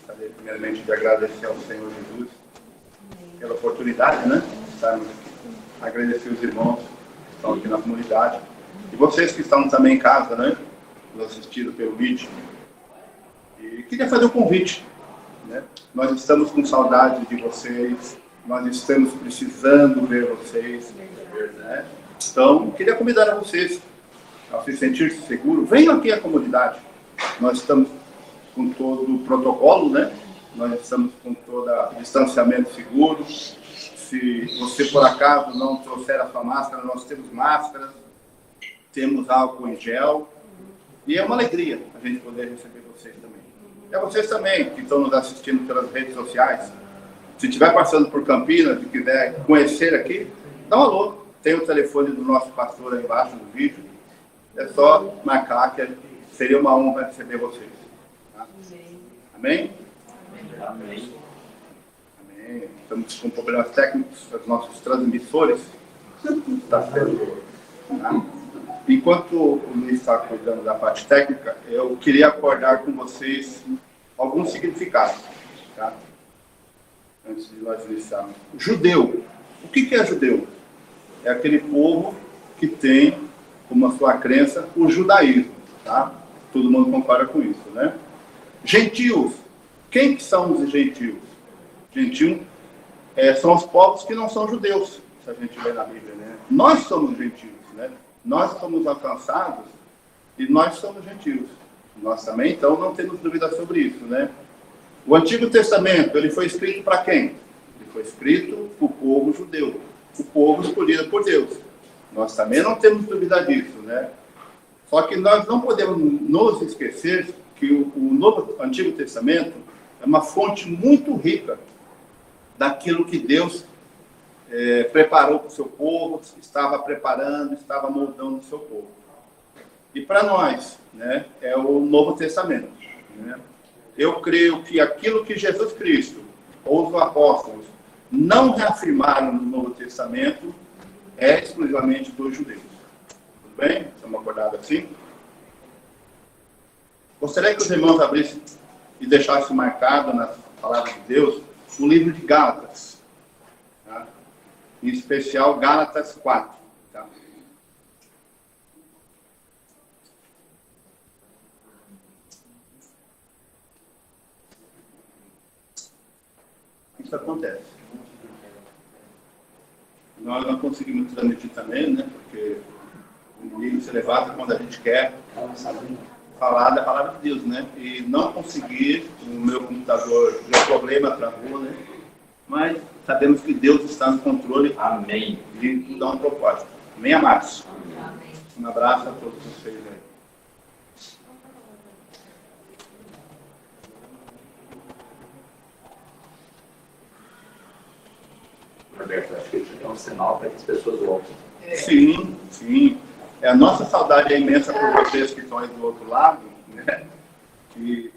Gostaria primeiramente de agradecer ao Senhor Jesus pela oportunidade, né? De estarmos aqui. Agradecer os irmãos que estão aqui na comunidade. E vocês que estão também em casa, né? Nos assistindo pelo vídeo. E queria fazer um convite, né? Nós estamos com saudade de vocês. Nós estamos precisando ver vocês, né? Então, queria convidar a vocês a se sentir seguro. Venham aqui à comunidade. Nós estamos com todo o protocolo, né? Nós estamos com todo o distanciamento seguro. Se você, por acaso, não trouxer a sua máscara, nós temos máscaras, temos álcool em gel. E é uma alegria a gente poder receber vocês também. E a vocês também, que estão nos assistindo pelas redes sociais. Se estiver passando por Campinas e quiser conhecer aqui, dá um alô. Tem o telefone do nosso pastor aí embaixo do vídeo. É só marcar que seria uma honra receber vocês. Tá? Amém? Amém. Amém. Estamos com problemas técnicos dos nossos transmissores. Está sendo, tá? Enquanto o Luiz está cuidando da parte técnica, eu queria acordar com vocês alguns significados. Tá? Antes de nós iniciarmos. Judeu. O que é judeu? É aquele povo que tem como a sua crença o judaísmo. Tá? Todo mundo concorda com isso, né? Gentios. Quem que são os gentios? Gentio são os povos que não são judeus, se a gente vê na Bíblia, né? Nós somos gentios, né? Nós somos alcançados e nós somos gentios. Nós também, então, não temos dúvida sobre isso, né? O Antigo Testamento, ele foi escrito para quem? Ele foi escrito para o povo judeu, o povo escolhido por Deus. Nós também não temos dúvida disso, né? Só que nós não podemos nos esquecer que o Antigo Testamento é uma fonte muito rica daquilo que Deus preparou para o seu povo, estava preparando, estava moldando o seu povo. E para nós, né, é o Novo Testamento, né? Eu creio que aquilo que Jesus Cristo ou os apóstolos não reafirmaram no Novo Testamento é exclusivamente dos judeus. Tudo bem? Estamos acordados assim? Gostaria que os irmãos abrissem e deixassem marcado na palavra de Deus o livro de Gálatas. Tá? Em especial, Gálatas 4. Tá? Isso acontece. Nós não conseguimos transmitir também, né? Porque o livro se levanta quando a gente quer falar da palavra de Deus, né? E não conseguir, o meu computador deu problema, travou, né? Mas sabemos que Deus está no controle. Amém. E tudo dá um propósito. Amém, amados? Amém. Um abraço a todos vocês aí. Roberto, acho que isso é um sinal para que as pessoas voltem. Sim, sim. A nossa saudade é imensa por vocês que estão aí do outro lado, né? E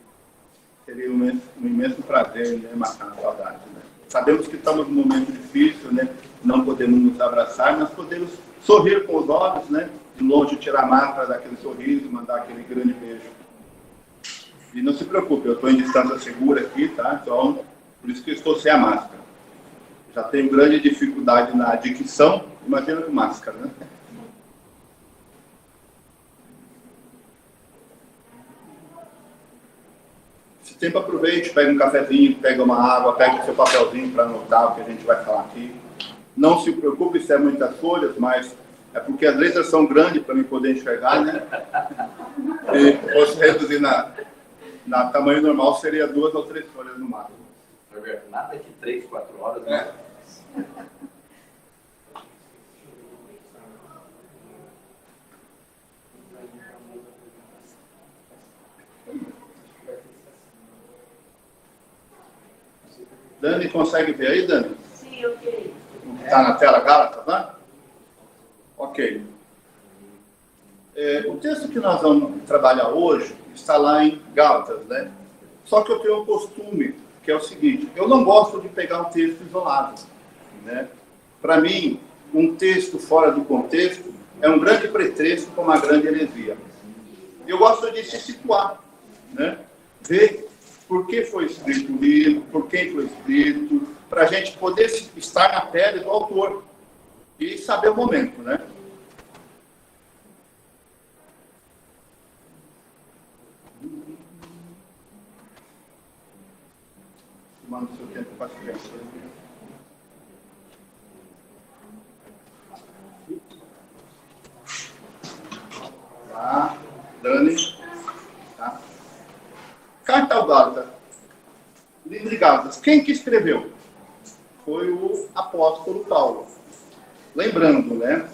seria um imenso prazer, né, matar a saudade, né? Sabemos que estamos num momento difícil, né? Não podemos nos abraçar, mas podemos sorrir com os olhos, né? De longe tirar a máscara daquele sorriso, mandar aquele grande beijo. E não se preocupe, eu estou em distância segura aqui, tá? Então, por isso que eu estou sem a máscara. Já tenho grande dificuldade na dicção, imagina com máscara, né? Esse tempo aproveite, pega um cafezinho, pega uma água, pega o seu papelzinho para anotar o que a gente vai falar aqui. Não se preocupe se é muitas folhas, mas é porque as letras são grandes para mim poder enxergar, né? E fosse reduzir na tamanho normal, seria 2 ou 3 folhas no máximo. Roberto, nada que 3, 4 horas, né? Dani, consegue ver aí, Dani? Sim, ok. Está na tela, Gálatas, né? Ok. O texto que nós vamos trabalhar hoje está lá em Gálatas, né? Só que eu tenho um costume, que é o seguinte: eu não gosto de pegar um texto isolado, né? Para mim, um texto fora do contexto é um grande pretexto para uma grande heresia. Eu gosto de se situar, né? Ver por que foi escrito o livro, por quem foi escrito, para a gente poder estar na pele do autor e saber o momento, né? Manda o seu tempo para criança. Tá, Dani. Tá. Carta ao Gálatas. Livro de Gálatas. Quem que escreveu? Foi o apóstolo Paulo. Lembrando, né,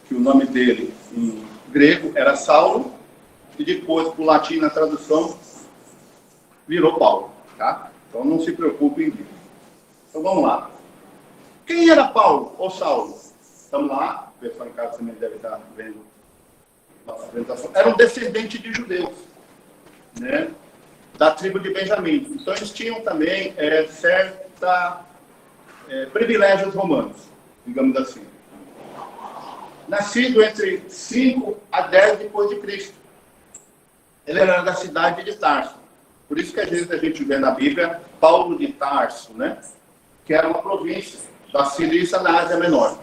que o nome dele em grego era Saulo e depois, por latim, na tradução, virou Paulo, tá? Então não se preocupem disso. Então vamos lá. Quem era Paulo ou Saulo? Estamos lá, o pessoal em casa também deve estar vendo nossa apresentação. Era um descendente de judeus, né, da tribo de Benjamim. Então eles tinham também privilégios romanos, digamos assim. Nascido entre 5 a 10 depois de Cristo. Ele era da cidade de Tarso. Por isso que às vezes a gente vê na Bíblia Paulo de Tarso, né? Que era uma província da Cilícia na Ásia Menor.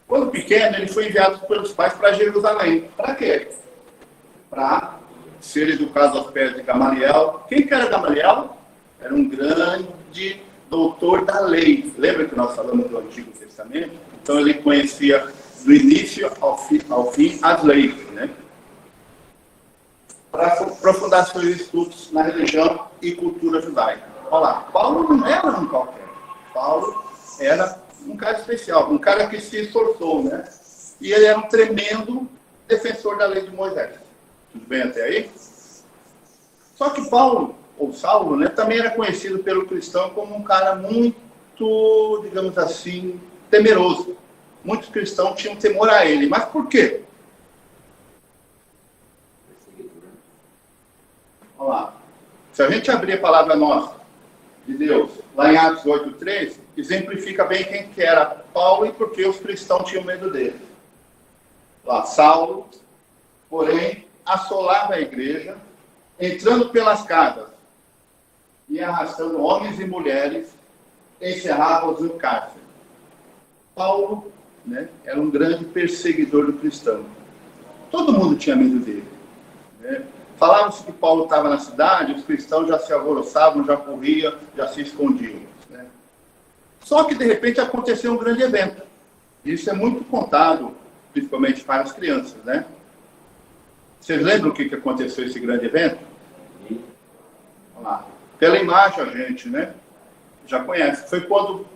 Quando pequeno, ele foi enviado pelos pais para Jerusalém. Para quê? Para ser educado aos pés de Gamaliel. Quem que era Gamaliel? Era um grande doutor da lei. Lembra que nós falamos do Antigo Testamento? Então ele conhecia do início ao fim as leis, né? Para aprofundar seus estudos na religião e cultura judaica. Olha lá, Paulo não era um qualquer. Paulo era um cara especial, um cara que se esforçou, né? E ele era um tremendo defensor da lei de Moisés. Tudo bem até aí? Só que Paulo, ou Saulo, né, também era conhecido pelo cristão como um cara muito, digamos assim, temeroso. Muitos cristãos tinham temor a ele. Mas por quê? Olha lá. Se a gente abrir a palavra nossa de Deus, lá em Atos 8:3, exemplifica bem quem que era Paulo e por que os cristãos tinham medo dele. Lá, Saulo, porém, assolava a igreja, entrando pelas casas e arrastando homens e mulheres, encerrava-os no cárcere. Paulo, né, era um grande perseguidor do cristão. Todo mundo tinha medo dele, né? Falava-se que Paulo estava na cidade, os cristãos já se alvoroçavam, já corriam, já se escondiam, né? Só que, de repente, aconteceu um grande evento. Isso é muito contado, principalmente para as crianças, né? Vocês lembram o que aconteceu esse grande evento? Vamos lá. Pela imagem, a gente, né, já conhece. Foi quando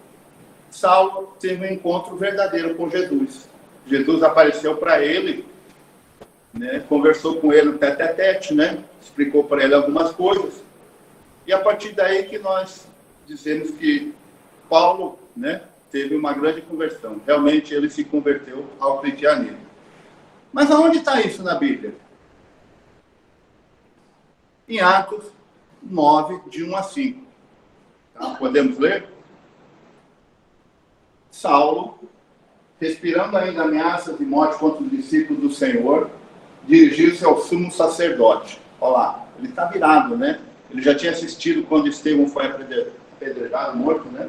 Saulo teve um encontro verdadeiro com Jesus. Jesus apareceu para ele, né, conversou com ele tete a tete, né, explicou para ele algumas coisas. E a partir daí que nós dizemos que Paulo, né, teve uma grande conversão. Realmente ele se converteu ao cristianismo. Mas aonde está isso na Bíblia? Em Atos 9, de 1 a 5. Tá? Podemos ler? Saulo, respirando ainda ameaças de morte contra os discípulos do Senhor, dirigiu-se ao sumo sacerdote. Olha lá, ele está virado, né? Ele já tinha assistido quando Estevão foi apedrejado, morto, né?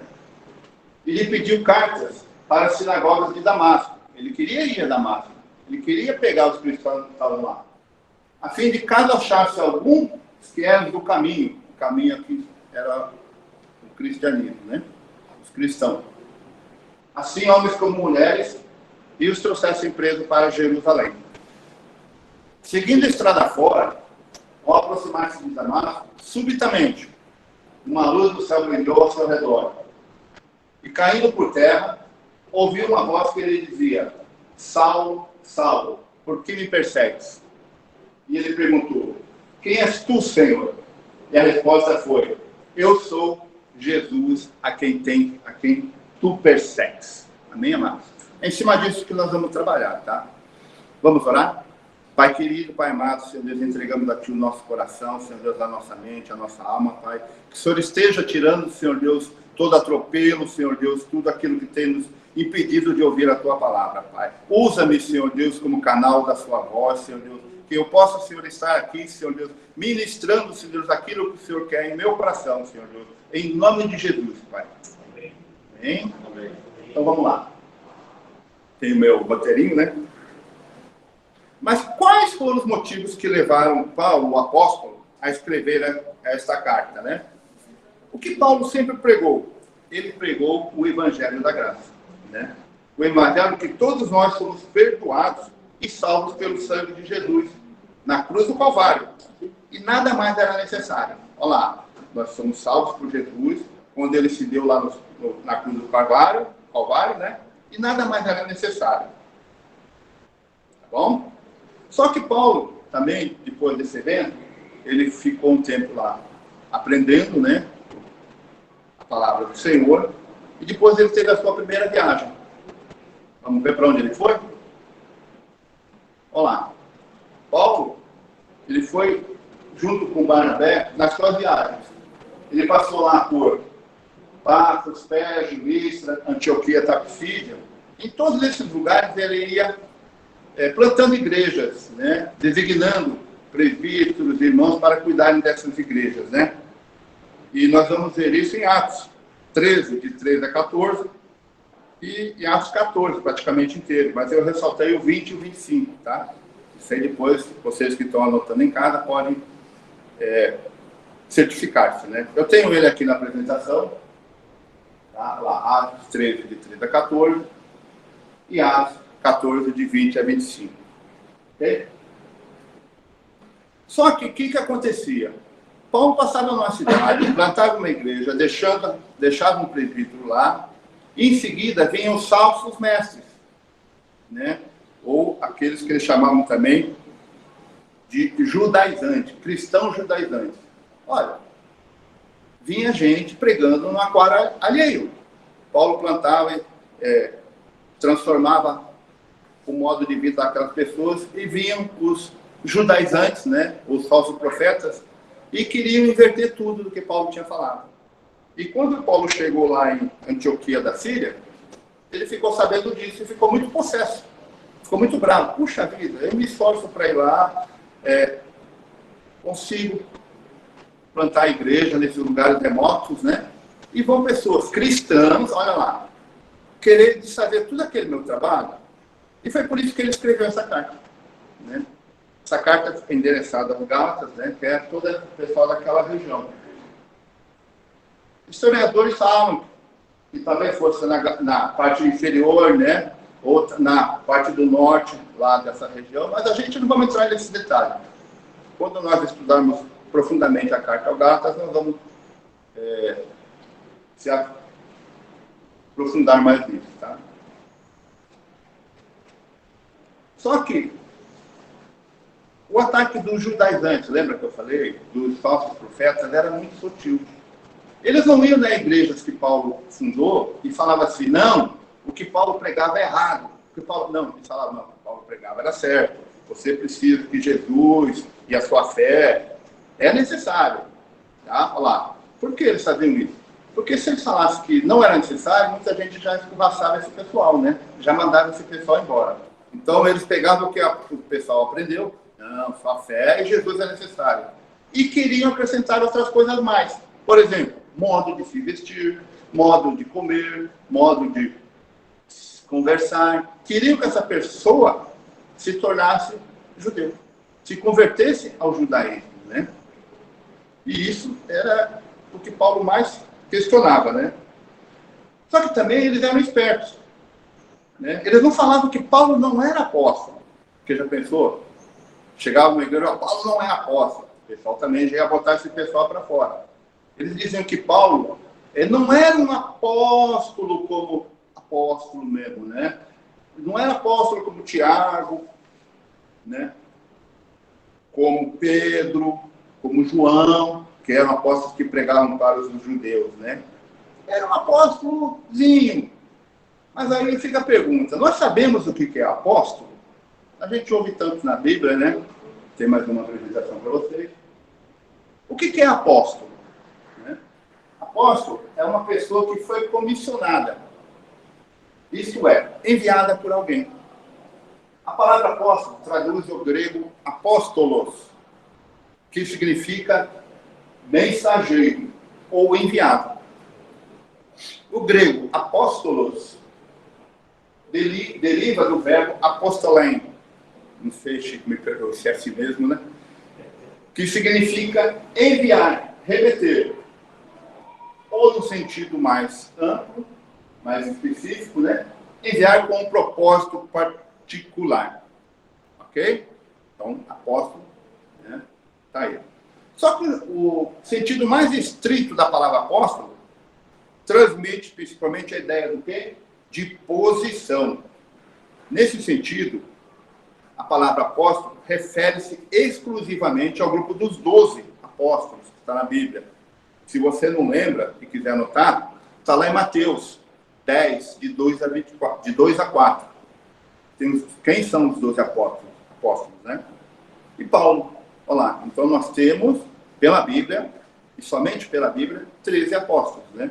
E lhe pediu cartas para as sinagogas de Damasco. Ele queria ir a Damasco. Ele queria pegar os cristãos que estavam lá, a fim de caso achasse algum que eram do caminho. O caminho aqui era o cristianismo, né? Os cristãos. Assim, homens como mulheres, e os trouxessem presos para Jerusalém. Seguindo a estrada fora, ao aproximar-se de Damasco, subitamente, uma luz do céu brilhou ao seu redor. E caindo por terra, ouviu uma voz que lhe dizia: Saulo, Saulo, por que me persegues? E ele perguntou: quem és tu, Senhor? E a resposta foi: eu sou Jesus a quem tu persegues. Amém, amados? É em cima disso que nós vamos trabalhar, tá? Vamos orar? Pai querido, Pai amado, Senhor Deus, entregamos a Ti o nosso coração, Senhor Deus, a nossa mente, a nossa alma, Pai. Que o Senhor esteja tirando, Senhor Deus, todo atropelo, Senhor Deus, tudo aquilo que tem nos impedido de ouvir a Tua palavra, Pai. Usa-me, Senhor Deus, como canal da Sua voz, Senhor Deus. que eu possa, Senhor, estar aqui, Senhor Deus, ministrando, Senhor Deus, aquilo que o Senhor quer em meu coração, Senhor Deus, em nome de Jesus, Pai. Amém? Então vamos lá. Tem o meu roteirinho, né? Mas quais foram os motivos que levaram Paulo, o apóstolo, a escrever esta carta, né? O que Paulo sempre pregou? Ele pregou o Evangelho da Graça, né? O Evangelho que todos nós somos perdoados e salvos pelo sangue de Jesus, na cruz do Calvário. E nada mais era necessário. Olha lá, nós somos salvos por Jesus, quando ele se deu lá na cruz do Calvário, né? E nada mais era necessário. Tá bom? Só que Paulo, também, depois desse evento, ele ficou um tempo lá aprendendo, né? A palavra do Senhor. E depois ele teve a sua primeira viagem. Vamos ver para onde ele foi? Olha lá. Paulo, ele foi junto com Barnabé nas suas viagens. Ele passou lá por Pafos, Perge, Listra, Antioquia, Tapsídia. Em todos esses lugares ele ia plantando igrejas, né? Designando presbíteros, irmãos para cuidarem dessas igrejas, né? E nós vamos ver isso em Atos 13, de 13 a 14, e em Atos 14, praticamente inteiro. Mas eu ressaltei o 20 e o 25, tá? Isso aí depois, vocês que estão anotando em casa, podem certificar-se, né? Eu tenho ele aqui na apresentação, tá? Lá, Atos 13, de 13 a 14, e Atos 14, de 20 a 25. Ok? Só que o que acontecia? Paulo passava numa cidade, plantava uma igreja, deixava um presbítero lá, e em seguida vinham os falsos mestres, né? Ou aqueles que eles chamavam também de judaizantes, cristãos judaizantes. Olha, vinha gente pregando no aquário alheio. Paulo plantava, transformava o modo de vida daquelas pessoas, e vinham os judaizantes, né? Os falsos profetas, e queriam inverter tudo do que Paulo tinha falado. E quando Paulo chegou lá em Antioquia da Síria, ele ficou sabendo disso e ficou muito possesso. Ficou muito bravo. Puxa vida, eu me esforço para ir lá, consigo plantar a igreja nesses lugares remotos, né? E vão pessoas cristãs, olha lá, querer desfazer tudo aquele meu trabalho. E foi por isso que ele escreveu essa carta, né? Essa carta é endereçada aos Gálatas, né? Que é todo o pessoal daquela região. Historiadores falam que talvez fosse na parte inferior, né? Ou na parte do norte, lá dessa região, mas a gente não vai entrar nesse detalhe. Quando nós estudarmos profundamente a carta aos Gálatas, nós vamos se aprofundar mais nisso, tá? Só que o ataque dos judaizantes, lembra que eu falei? Dos falsos profetas, era muito sutil. Eles não iam nas igrejas que Paulo fundou e falavam assim, não, o que Paulo pregava é errado. Eles falavam, não, o que Paulo pregava era certo. Você precisa que Jesus e a sua fé é necessário. Tá? Olha lá. Por que eles faziam isso? Porque se eles falassem que não era necessário, muita gente já escorraçava esse pessoal, né? Já mandava esse pessoal embora. Então eles pegavam o que o pessoal aprendeu, não, sua fé e Jesus é necessário. E queriam acrescentar outras coisas mais. Por exemplo, modo de se vestir, modo de comer, modo de conversar. Queriam que essa pessoa se tornasse judeu, se convertesse ao judaísmo, né? E isso era o que Paulo mais questionava, né? Só que também eles eram espertos, né? Eles não falavam que Paulo não era apóstolo. Porque já pensou? Chegava uma igreja, Paulo não é apóstolo. O pessoal também já ia botar esse pessoal para fora. Eles diziam que Paulo não era um apóstolo como apóstolo mesmo, né? Não era apóstolo como Tiago, né? Como Pedro, como João, que eram apóstolos que pregavam para os judeus, né? Era um apóstolozinho. Mas aí fica a pergunta, nós sabemos o que é apóstolo? A gente ouve tanto na Bíblia, né? Tem mais uma apresentação para vocês. O que é apóstolo? Apóstolo é uma pessoa que foi comissionada. Isto é, enviada por alguém. A palavra apóstolo traduz do grego apóstolos, que significa mensageiro ou enviado. O grego apóstolos deriva do verbo apostolém. Não sei, Chico, me perdoe se é assim mesmo, né? Que significa enviar, remeter. Ou no sentido mais amplo, mais específico, né? Enviar com um propósito particular. Ok? Então, apóstolo, né? Tá aí. Só que o sentido mais estrito da palavra apóstolo transmite principalmente a ideia do quê? De posição. Nesse sentido, a palavra apóstolo refere-se exclusivamente ao grupo dos 12 apóstolos, que está na Bíblia. Se você não lembra e quiser anotar, está lá em Mateus 10, de 2 a 24, de 2 a 4. Quem são os 12 apóstolos, né? E Paulo. Olha lá. Então nós temos, pela Bíblia, e somente pela Bíblia, 13 apóstolos, né?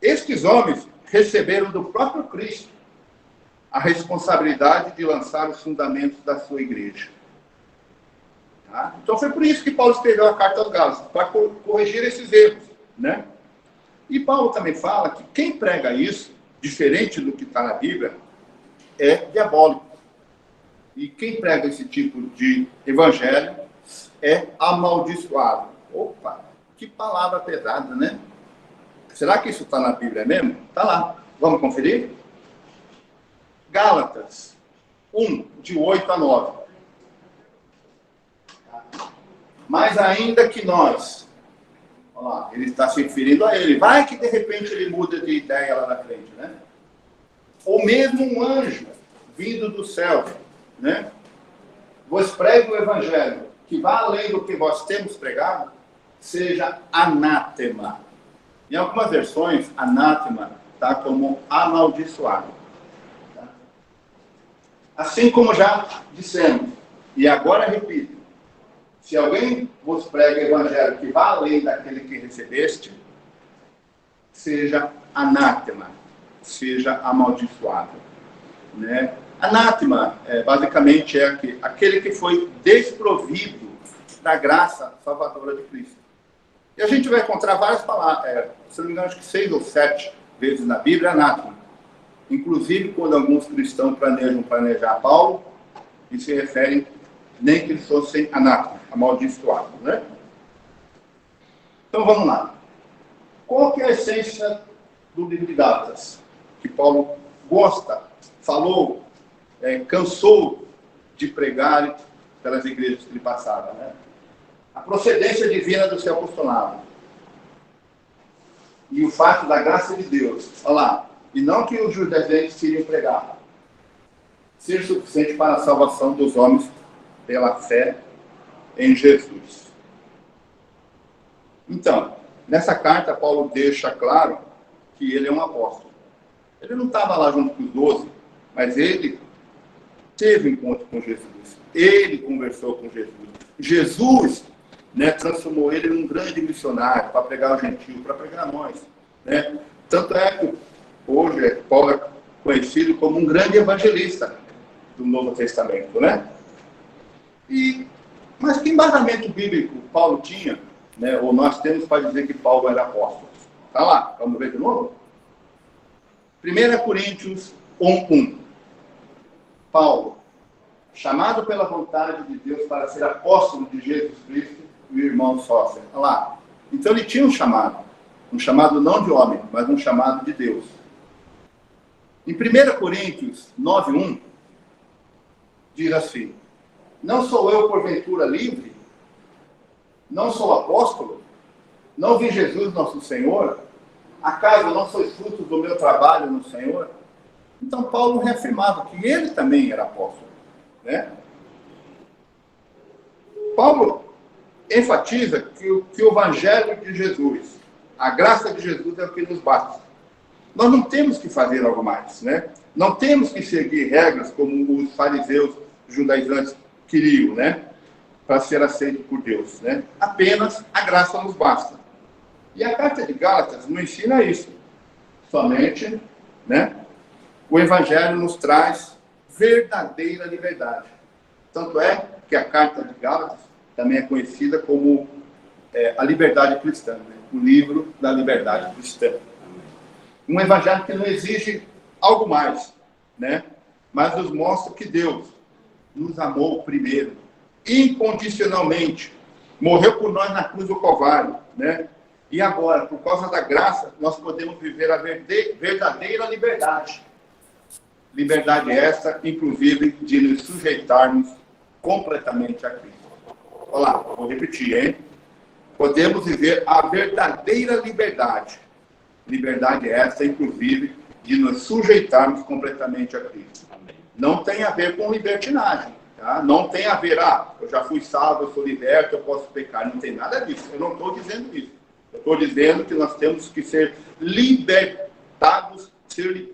Estes homens receberam do próprio Cristo a responsabilidade de lançar os fundamentos da sua igreja. Tá? Então foi por isso que Paulo escreveu a carta aos Gálatas, para corrigir esses erros, né? E Paulo também fala que quem prega isso, diferente do que está na Bíblia, é diabólico. E quem prega esse tipo de evangelho é amaldiçoado. Opa, que palavra pesada, né? Será que isso está na Bíblia mesmo? Está lá. Vamos conferir? Gálatas 1, de 8 a 9. Mas ainda que nós... Olha lá, ele está se referindo a ele. Vai que de repente ele muda de ideia lá na frente, né? Ou mesmo um anjo vindo do céu, né? Vos prego o evangelho que vá além do que vós temos pregado, seja anátema. Em algumas versões, anátema está como amaldiçoado. Tá? Assim como já dissemos, e agora repito, se alguém vos prega o evangelho que vá além daquele que recebeste, seja anátema, seja amaldiçoado. Né? Anátema, basicamente, é aquele que foi desprovido da graça salvadora de Cristo. E a gente vai encontrar várias palavras, se não me engano, acho que 6 ou 7 vezes na Bíblia, anátema. Inclusive, quando alguns cristãos planejam planejar Paulo, e se referem nem que eles fossem anátema, amaldiçoados, né? Então, vamos lá. Qual que é a essência do livro de Gálatas? Que Paulo gosta, falou, cansou de pregar pelas igrejas que ele passava, né? A procedência divina do seu apostolado. E o fato da graça de Deus. Olha lá. E não que os judeus iriam pregar. Ser suficiente para a salvação dos homens pela fé em Jesus. Então, nessa carta, Paulo deixa claro que ele é um apóstolo. Ele não estava lá junto com os 12, mas ele teve encontro com Jesus. Ele conversou com Jesus. Jesus, né, transformou ele num grande missionário para pregar o gentio, para pregar nós. Né? Tanto é que hoje Paulo é conhecido como um grande evangelista do Novo Testamento. Né? Mas que embasamento bíblico Paulo tinha, né, ou nós temos para dizer que Paulo era apóstolo? Está lá, vamos ver de novo? 1 Coríntios 1:1. Paulo, chamado pela vontade de Deus para ser apóstolo de Jesus Cristo e o irmão Sócrates. Olha lá. Então ele tinha um chamado não de homem, mas um chamado de Deus. Em 1 Coríntios 9:1, diz assim: não sou eu porventura livre? Não sou apóstolo? Não vi Jesus nosso Senhor? Acaso não sois frutos do meu trabalho no Senhor? Então Paulo reafirmava que ele também era apóstolo. Né? Paulo enfatiza que o Evangelho de Jesus, a graça de Jesus é o que nos basta. Nós não temos que fazer algo mais. Né? Não temos que seguir regras como os fariseus judaizantes queriam, né? Para ser aceito por Deus. Né? Apenas a graça nos basta. E a carta de Gálatas nos ensina isso. Somente, né, o Evangelho nos traz verdadeira liberdade. Tanto é que a carta de Gálatas também é conhecida como a liberdade cristã, né? O livro da liberdade cristã. Um evangelho que não exige algo mais, né? Mas nos mostra que Deus nos amou primeiro, incondicionalmente, morreu por nós na cruz do Calvário, né? E agora, por causa da graça, nós podemos viver a verdadeira liberdade. Liberdade essa, inclusive, de nos sujeitarmos completamente a Cristo. Olha lá, vou repetir, hein? Podemos viver a verdadeira liberdade. Liberdade essa, inclusive, de nos sujeitarmos completamente a Cristo. Não tem a ver com libertinagem. Tá? Não tem a ver, eu já fui salvo, eu sou liberto, eu posso pecar. Não tem nada disso. Eu não estou dizendo isso. Eu estou dizendo que nós temos que ser libertados,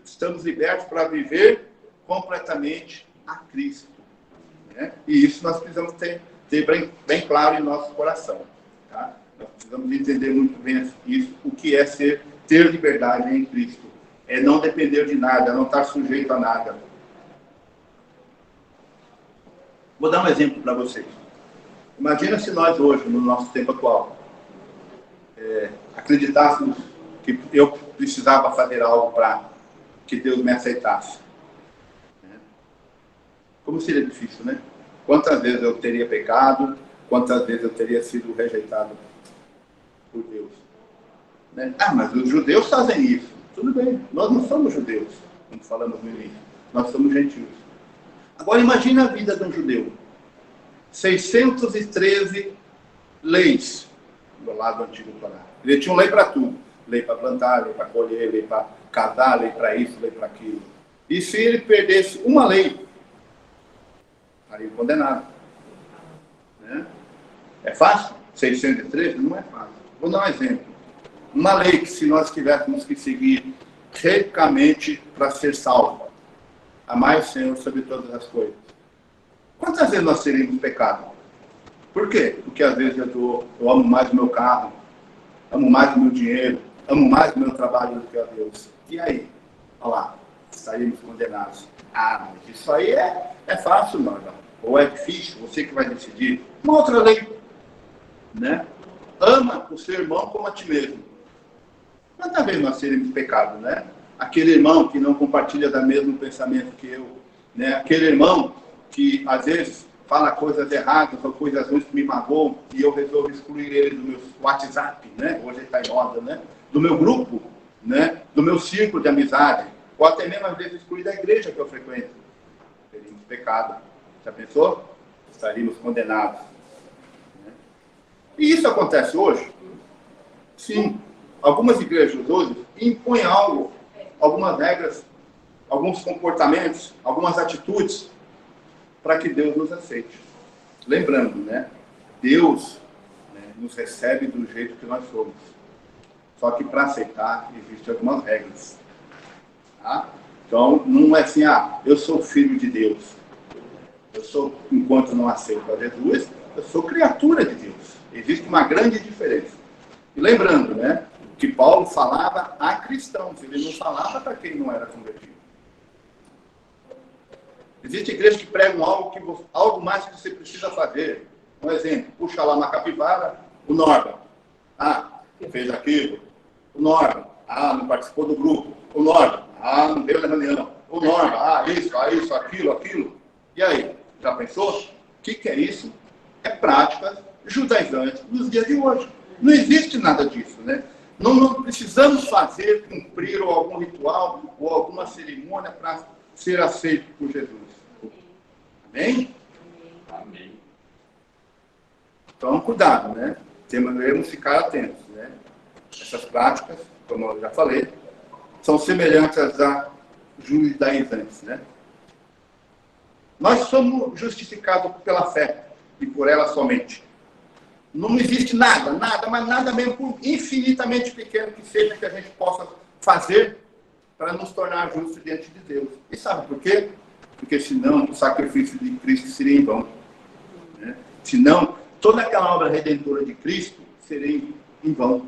estamos libertos para viver completamente a Cristo. Né? E isso nós precisamos ter bem claro em nosso coração. Tá? Nós precisamos entender muito bem isso, o que é ter liberdade em Cristo. É não depender de nada, não estar sujeito a nada. Vou dar um exemplo para vocês. Imagina se nós hoje, no nosso tempo atual, acreditássemos que eu precisava fazer algo para que Deus me aceitasse. Como seria difícil, né? Quantas vezes eu teria pecado, quantas vezes eu teria sido rejeitado por Deus. Né? Mas os judeus fazem isso. Tudo bem, nós não somos judeus, como falamos no início. Nós somos gentios. Agora imagine a vida de um judeu. 613 leis do lado antigo do Torá. Ele tinha lei para tudo. Lei para plantar, lei para colher, lei para casar, lei para isso, lei para aquilo. E se ele perdesse uma lei, estaria condenado. Né? É fácil? 613? Não é fácil. Vou dar um exemplo. Uma lei que se nós tivéssemos que seguir ricamente para ser salvo. Amar o Senhor sobre todas as coisas. Quantas vezes nós teríamos pecado? Por quê? Porque às vezes eu amo mais o meu carro, amo mais o meu dinheiro, amo mais o meu trabalho do que a Deus. E aí? Olha lá, estaríamos condenados. Mas isso aí é fácil, não. Ou é difícil, você que vai decidir. Uma outra lei, né? Ama o seu irmão como a ti mesmo. Quantas vezes nós teríamos pecado, né? Aquele irmão que não compartilha do mesmo pensamento que eu, né? Aquele irmão que às vezes fala coisas erradas ou coisas ruins que me magoam e eu resolvo excluir ele do meu WhatsApp, né? Hoje ele está em moda, né? Do meu grupo, né? Do meu círculo de amizade, ou até mesmo às vezes excluir da igreja que eu frequento. Teríamos pecado. Já pensou? Estaríamos condenados. Né? E isso acontece hoje? Sim. Algumas igrejas hoje impõem algumas regras, alguns comportamentos, algumas atitudes para que Deus nos aceite. Lembrando, né? Deus, né, nos recebe do jeito que nós somos. Só que para aceitar existem algumas regras. Tá? Então, não é assim, eu sou filho de Deus. Eu sou, enquanto não aceito a Jesus, eu sou criatura de Deus. Existe uma grande diferença. E lembrando, né? Que Paulo falava a cristãos, ele não falava para quem não era convertido. Existe igrejas que pregam algo mais que você precisa fazer. Um exemplo, puxa lá uma capivara, o Norma. Fez aquilo. O Norma. Não participou do grupo. O Norma. Não veio na reunião. O Norma. Isso, aquilo. E aí, já pensou? O que é isso? É práticas judaizantes nos dias de hoje. Não existe nada disso, né? Não precisamos cumprir algum ritual ou alguma cerimônia para ser aceito por Jesus. Amém? Amém. Então, cuidado, né? Devemos ficar atentos, né? Essas práticas, como eu já falei, são semelhantes a judaizantes, né? Nós somos justificados pela fé e por ela somente. Não existe nada, mas nada mesmo, por infinitamente pequeno que seja, que a gente possa fazer para nos tornar justos diante de Deus. E sabe por quê? Porque senão o sacrifício de Cristo seria em vão. Né? Senão, toda aquela obra redentora de Cristo seria em vão.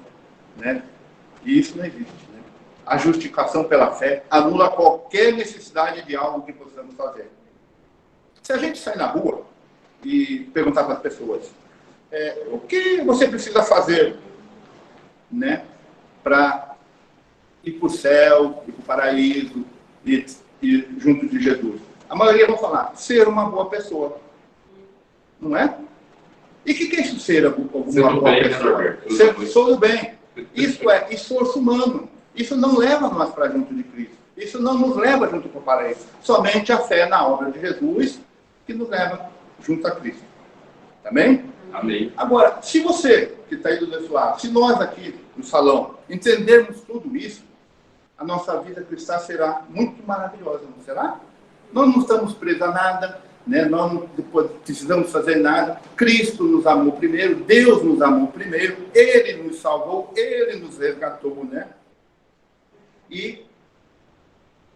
Né? E isso não existe. A justificação pela fé anula qualquer necessidade de algo que possamos fazer. Se a gente sair na rua e perguntar para as pessoas, o que você precisa fazer, né, para ir para o céu, ir para o paraíso, ir junto de Jesus? A maioria vão falar, ser uma boa pessoa. Não é? E o que é isso, ser uma boa pessoa? Ser pessoa do bem. Isso é esforço humano. Isso não leva nós para junto de Cristo. Isso não nos leva junto para o paraíso. Somente a fé na obra de Jesus que nos leva junto a Cristo. Amém? Amém. Agora, se você que está aí do outro lado, se nós aqui no salão entendermos tudo isso, a nossa vida cristã será muito maravilhosa, não será? Nós não estamos presos a nada, né? Nós não precisamos fazer nada. Cristo nos amou primeiro, Deus nos amou primeiro, Ele nos salvou, Ele nos resgatou, né? E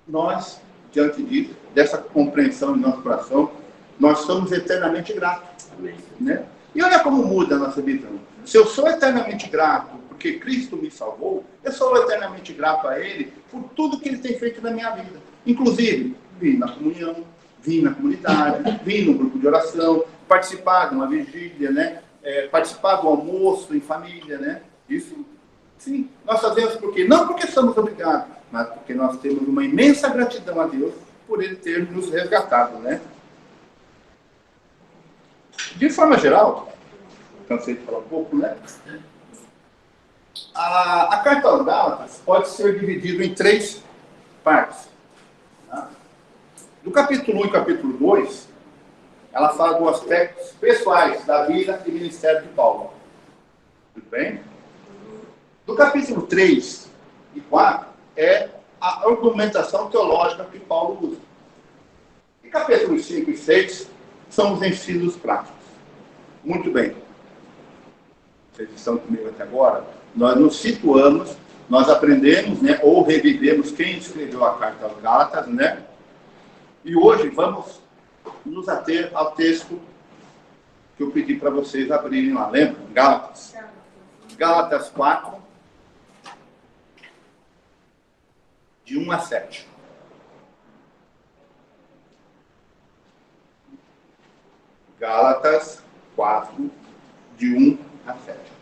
nós, diante disso, dessa compreensão em nosso coração, nós somos eternamente gratos. Amém. Né? E olha como muda a nossa visão. Se eu sou eternamente grato porque Cristo me salvou, eu sou eternamente grato a Ele por tudo que Ele tem feito na minha vida. Inclusive, vim na comunhão, vim na comunidade, vim no grupo de oração, participar de uma vigília, né? Participar do almoço em família, né? Isso, sim, nós fazemos por quê? Não porque somos obrigados, mas porque nós temos uma imensa gratidão a Deus por Ele ter nos resgatado, né? De forma geral, cansei de falar um pouco, né? A carta aos Gálatas pode ser dividida em 3 partes. Tá? Do capítulo 1 e capítulo 2, ela fala dos aspectos pessoais da vida e ministério de Paulo. Tudo bem? Do capítulo 3 e 4 é a argumentação teológica que Paulo usa. E capítulos 5 e 6 são os ensinos práticos. Muito bem. Vocês estão comigo até agora? Nós nos situamos, nós aprendemos, né, ou revivemos quem escreveu a carta aos Gálatas, né? E hoje vamos nos ater ao texto que eu pedi para vocês abrirem lá. Lembra? Gálatas. Gálatas 4, de 1 a 7. Gálatas 4, de 1 a 7.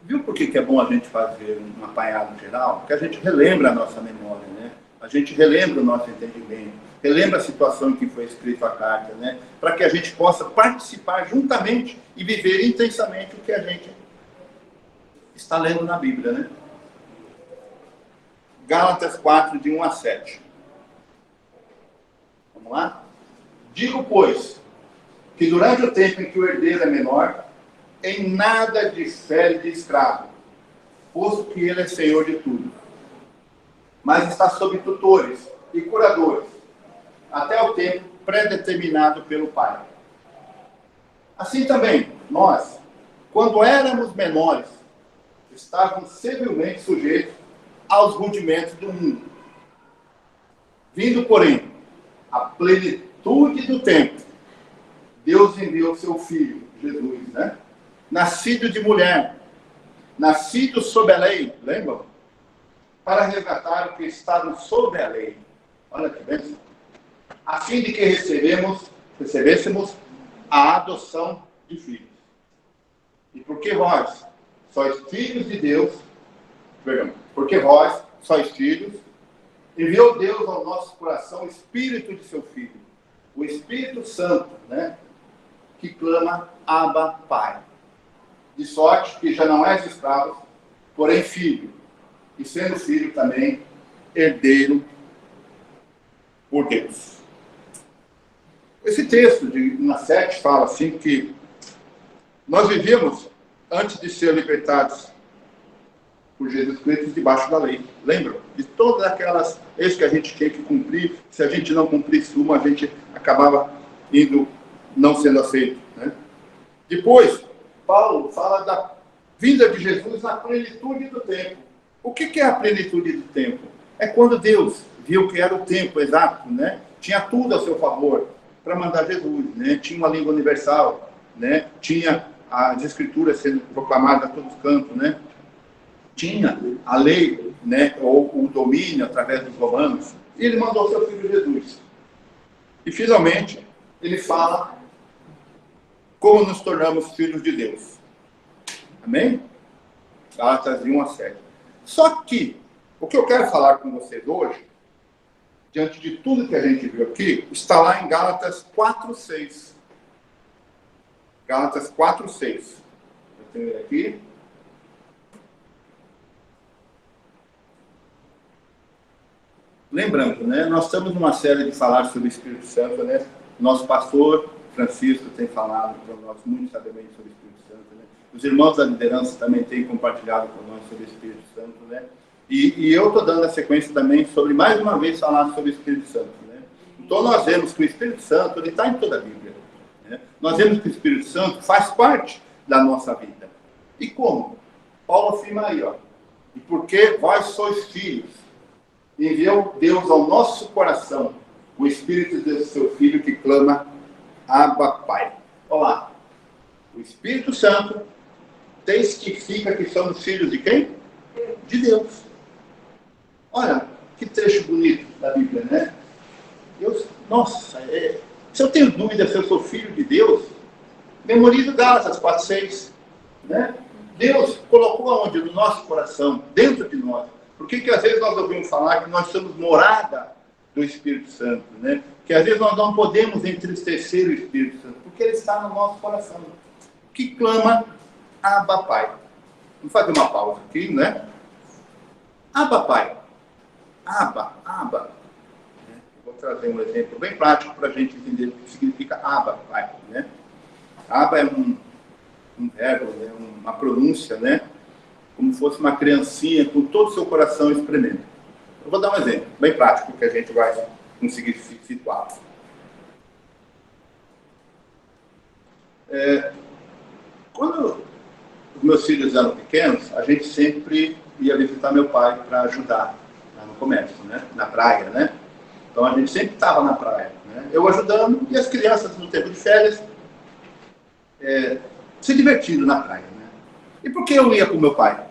Viu por que é bom a gente fazer um apanhado geral? Porque a gente relembra a nossa memória, né? A gente relembra o nosso entendimento, relembra a situação em que foi escrita a carta, né? Para que a gente possa participar juntamente e viver intensamente o que a gente está lendo na Bíblia, né? Gálatas 4, de 1 a 7. Vamos lá? Digo, pois, que durante o tempo em que o herdeiro é menor, em nada difere de escravo, posto que ele é senhor de tudo. Mas está sob tutores e curadores, até o tempo predeterminado pelo Pai. Assim também, nós, quando éramos menores, estávamos servilmente sujeitos aos rudimentos do mundo. Vindo, porém, a plenitude do tempo, Deus enviou seu Filho, Jesus, né? Nascido de mulher, nascido sob a lei, lembram? Para resgatar o que estava sob a lei. Olha que bênção. A fim de que recebêssemos a adoção de filhos. E porque vós sois filhos de Deus, porque vós sois filhos, enviou Deus ao nosso coração o Espírito de seu Filho, o Espírito Santo, né? Que clama, Abba, Pai. De sorte que já não és escravo, porém filho, e sendo filho também, herdeiro por Deus. Esse texto de 1 a 7 fala assim que nós vivíamos, antes de ser libertados por Jesus Cristo, debaixo da lei. Lembram? De todas aquelas leis que a gente tinha que cumprir, se a gente não cumprisse uma, a gente acabava não sendo aceito. Né? Depois, Paulo fala da vinda de Jesus na plenitude do tempo. O que é a plenitude do tempo? É quando Deus viu que era o tempo exato, né? Tinha tudo a seu favor para mandar Jesus, né? Tinha uma língua universal, né? Tinha as escrituras sendo proclamadas a todos os cantos, né? tinha a lei, né, ou o domínio através dos romanos, e ele mandou seu filho Jesus. E finalmente ele fala como nos tornamos filhos de Deus. Amém? Gálatas 1:7. Só que o que eu quero falar com vocês hoje, diante de tudo que a gente viu aqui, está lá em Gálatas 4:6. Gálatas 4:6. Eu tenho ele aqui. Lembrando, né? Nós estamos numa série de falar sobre o Espírito Santo, né? Nosso pastor Francisco tem falado para nós muito sabiamente sobre o Espírito Santo, né? Os irmãos da liderança também têm compartilhado com nós sobre o Espírito Santo, né? E eu estou dando a sequência também sobre, mais uma vez, falar sobre o Espírito Santo, né? Então nós vemos que o Espírito Santo, ele está em toda a Bíblia, né? Nós vemos que o Espírito Santo faz parte da nossa vida. E como? Paulo afirma aí, ó. E porque vós sois filhos, enviou Deus ao nosso coração o Espírito do seu Filho que clama, Abba, Pai. Olha lá. O Espírito Santo testifica que somos filhos de quem? De Deus. Olha, que trecho bonito da Bíblia, né? Nossa, se eu tenho dúvida se eu sou filho de Deus, memorizo Gálatas 4:6. Né? Deus colocou aonde? No nosso coração, dentro de nós. Por que às vezes nós ouvimos falar que nós somos morada do Espírito Santo, né? Que às vezes nós não podemos entristecer o Espírito Santo, porque ele está no nosso coração, que clama, Abba, Pai. Vamos fazer uma pausa aqui, né? Abba, Pai. Abba, Abba. Vou trazer um exemplo bem prático para a gente entender o que significa Abba, Pai, né? Abba é um verbo, né? Uma pronúncia, né? Como se fosse uma criancinha com todo o seu coração espremendo. Eu vou dar um exemplo bem prático que a gente vai conseguir se situar. Quando os meus filhos eram pequenos, a gente sempre ia visitar meu pai para ajudar no comércio, né? Na praia, né? Então a gente sempre estava na praia, né? Eu ajudando e as crianças no tempo de férias se divertindo na praia, né? E por que eu ia com meu pai?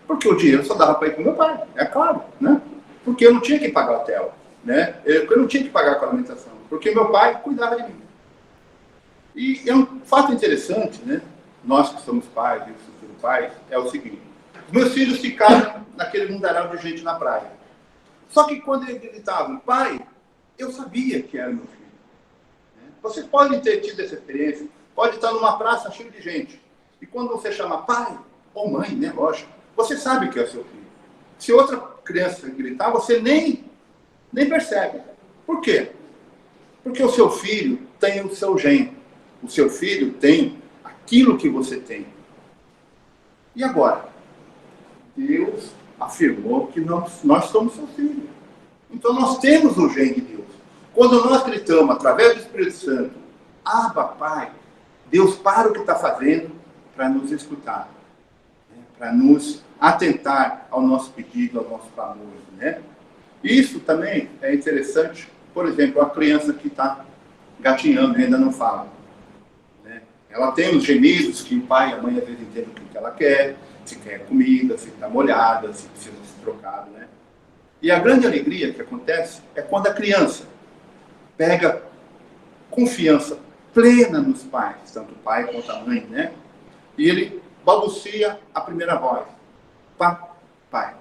Porque o dinheiro só dava para ir com meu pai, é claro, né? Porque eu não tinha que pagar o hotel, né? Eu não tinha que pagar a alimentação, porque meu pai cuidava de mim. E é um fato interessante, né? Nós que somos pais e futuros pais, é o seguinte: os meus filhos ficaram naquele mundaréu de gente na praia. Só que quando eles gritavam, pai, eu sabia que era meu filho. Você pode ter tido essa experiência, pode estar numa praça cheia de gente, e quando você chama pai ou mãe, né, lógico, você sabe que é seu filho. Se outra criança gritar, você nem percebe. Por quê? Porque o seu filho tem o seu gene. O seu filho tem aquilo que você tem. E agora? Deus afirmou que nós somos seu filho. Então nós temos o gene de Deus. Quando nós gritamos através do Espírito Santo, Abba, Pai, Deus para o que está fazendo para nos escutar, né? Para nos atentar ao nosso pedido, ao nosso clamor, né? Isso também é interessante. Por exemplo, a criança que está gatinhando e ainda não fala, né? Ela tem os gemidos que o pai e a mãe às vezes entendem o que ela quer, se quer comida, se está molhada, se precisa ser trocado, né? E a grande alegria que acontece é quando a criança pega confiança plena nos pais, tanto o pai quanto a mãe, né? E ele balbucia a primeira voz. Papai.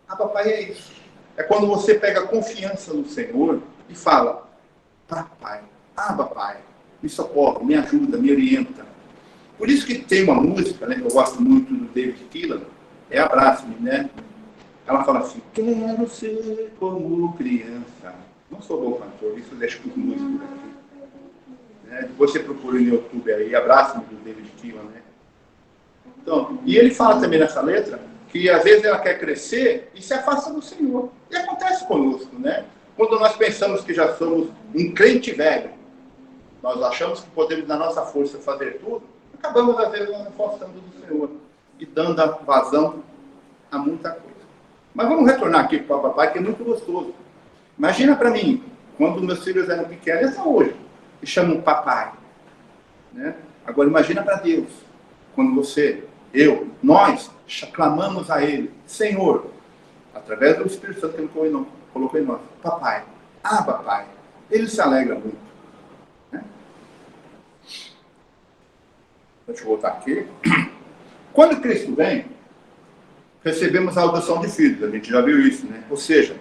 Ah, papai é isso. É quando você pega confiança no Senhor e fala, papai, papai, me socorre, me ajuda, me orienta. Por isso que tem uma música, né, que eu gosto muito do David Keelan, é Abraça-me, né? Ela fala assim, quero ser como criança. Não sou bom cantor, isso deixa com os músicos aqui. Você procura no YouTube aí, Abraça-me, do David Keelan, né? Então, e ele fala também nessa letra que às vezes ela quer crescer e se afasta do Senhor. E acontece conosco, né? Quando nós pensamos que já somos um crente velho, nós achamos que podemos, na nossa força, fazer tudo, acabamos às vezes nos afastando do Senhor e dando a vazão a muita coisa. Mas vamos retornar aqui para o papai, que é muito gostoso. Imagina para mim, quando meus filhos eram pequenos, até hoje, e chamam papai, né? Agora imagina para Deus, quando você nós clamamos a Ele, Senhor, através do Espírito Santo que Ele colocou em nós, Papai, Abba, Pai. Ele se alegra muito. Né? Deixa eu voltar aqui. Quando Cristo vem, recebemos a adoção de filhos. A gente já viu isso, né? Ou seja,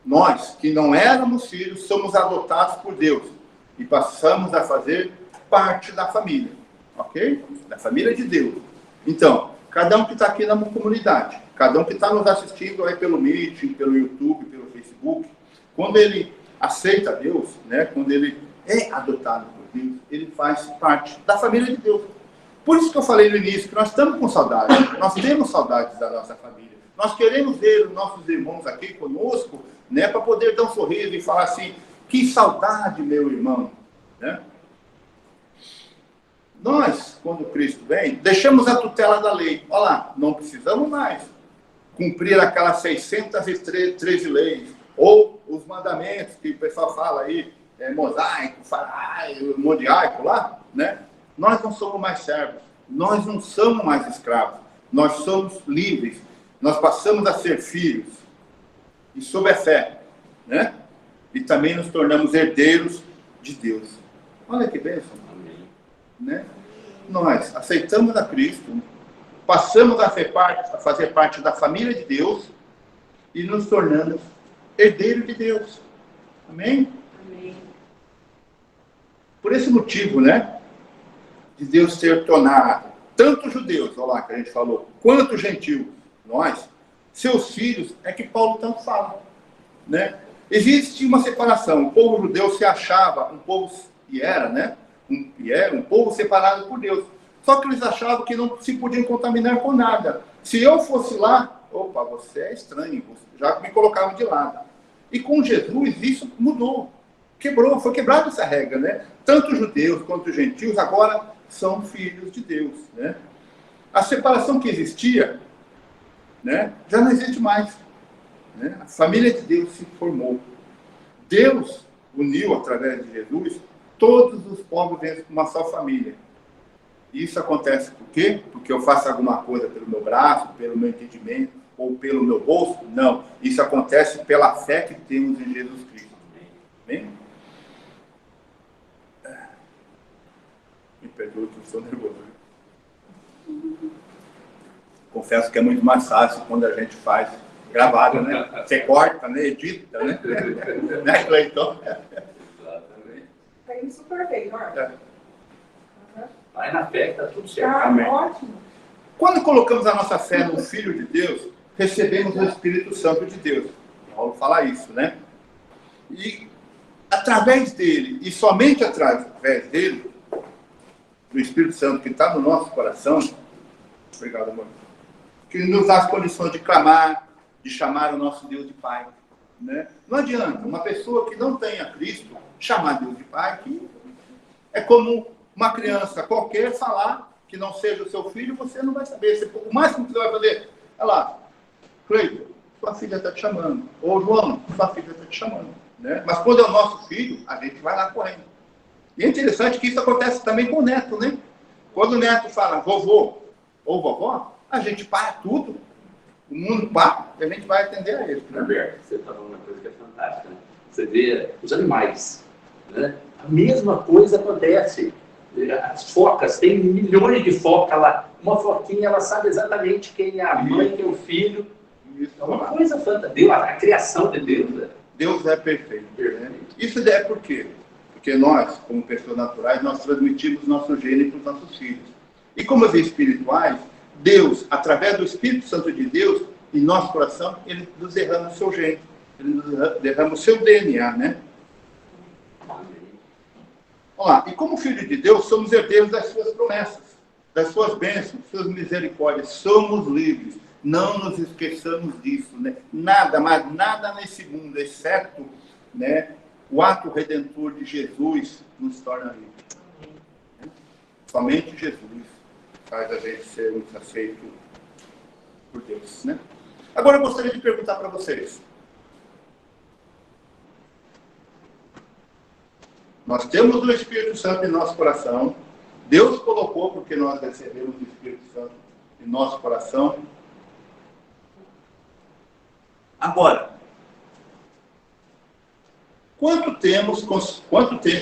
nós que não éramos filhos, somos adotados por Deus e passamos a fazer parte da família, ok? Da família de Deus. Então, cada um que está aqui na comunidade, cada um que está nos assistindo aí pelo Meet, pelo YouTube, pelo Facebook, quando ele aceita Deus, né? Quando ele é adotado por Deus, ele faz parte da família de Deus. Por isso que eu falei no início que nós estamos com saudades, nós temos saudades da nossa família. Nós queremos ver os nossos irmãos aqui conosco, né, para poder dar um sorriso e falar assim, que saudade, meu irmão. Né? Nós, quando Cristo vem, deixamos a tutela da lei. Olha lá, não precisamos mais cumprir aquelas 613 leis, ou os mandamentos que o pessoal fala aí, mosaico, modiaico lá, né? Nós não somos mais servos, nós não somos mais escravos, nós somos livres, nós passamos a ser filhos, e sob a fé, né? E também nos tornamos herdeiros de Deus. Olha que bênção. Amém. Né? Nós aceitamos a Cristo, passamos a fazer parte da família de Deus e nos tornamos herdeiros de Deus. Amém? Amém. Por esse motivo, né? De Deus ter tornado tanto judeus, olha lá que a gente falou, quanto gentios, nós, seus filhos, é que Paulo tanto fala, né? Existe uma separação, o povo judeu se achava um povo, e era, né? Um povo separado por Deus, só que eles achavam que não se podiam contaminar com nada. Se eu fosse lá, opa, você é estranho, já me colocavam de lado. E com Jesus isso mudou, foi quebrada essa regra, né? Tanto judeus quanto gentios agora são filhos de Deus, né? A separação que existia, né, já não existe mais, né? A família de Deus se formou. Deus uniu, através de Jesus, todos os povos dentro de uma só família. E isso acontece por quê? Porque eu faço alguma coisa pelo meu braço, pelo meu entendimento, ou pelo meu bolso? Não. Isso acontece pela fé que temos em Jesus Cristo. Amém? Me perdoe que eu estou nervoso. Confesso que é muito mais fácil quando a gente faz gravado, né? Você corta, né? Edita, né? Né, Cleiton? Exatamente. Tá indo super bem, Marcos. Vai na fé que tá tudo certo. Amém. Ótimo. Quando colocamos a nossa fé no Filho de Deus, recebemos o Espírito Santo de Deus. Paulo fala isso, né? E através dele, e somente através dele, do Espírito Santo que está no nosso coração, obrigado, amor, que nos dá as condições de clamar, de chamar o nosso Deus de Pai. Né? Não adianta uma pessoa que não tenha Cristo chamar Deus de Pai, que é como uma criança qualquer falar que não seja o seu filho, você não vai saber. O máximo que você vai fazer, olha lá, Cleiton, sua filha está te chamando. Ou João, sua filha está te chamando. Né? Mas quando é o nosso filho, a gente vai lá correndo. E é interessante que isso acontece também com o neto, né? Quando o neto fala vovô ou vovó, a gente para tudo, o mundo para, e a gente vai atender a ele. Né? Roberto, você está falando uma coisa que é fantástica, né? Você vê os animais, né? A mesma coisa acontece. As focas, tem milhões de focas lá. Uma foquinha, ela sabe exatamente quem é a mãe, quem é o filho. É uma coisa fantástica. A criação de Deus. Né? Deus é perfeito. Né? Isso é por quê? Porque nós, como pessoas naturais, nós transmitimos nosso gene para os nossos filhos. E como espirituais, Deus, através do Espírito Santo de Deus, em nosso coração, ele nos derrama o seu gene. Ele nos derrama o seu DNA, né? Vamos lá. E como filho de Deus, somos herdeiros das suas promessas, das suas bênçãos, suas misericórdias. Somos livres. Não nos esqueçamos disso, né? Nada, mas nada nesse mundo, exceto, né, o ato redentor de Jesus nos torna livres. Somente Jesus faz a gente ser aceito por Deus, né? Agora eu gostaria de perguntar para vocês. Nós temos o Espírito Santo em nosso coração. Deus colocou porque nós recebemos o Espírito Santo nosso coração. Agora, quanto tempo,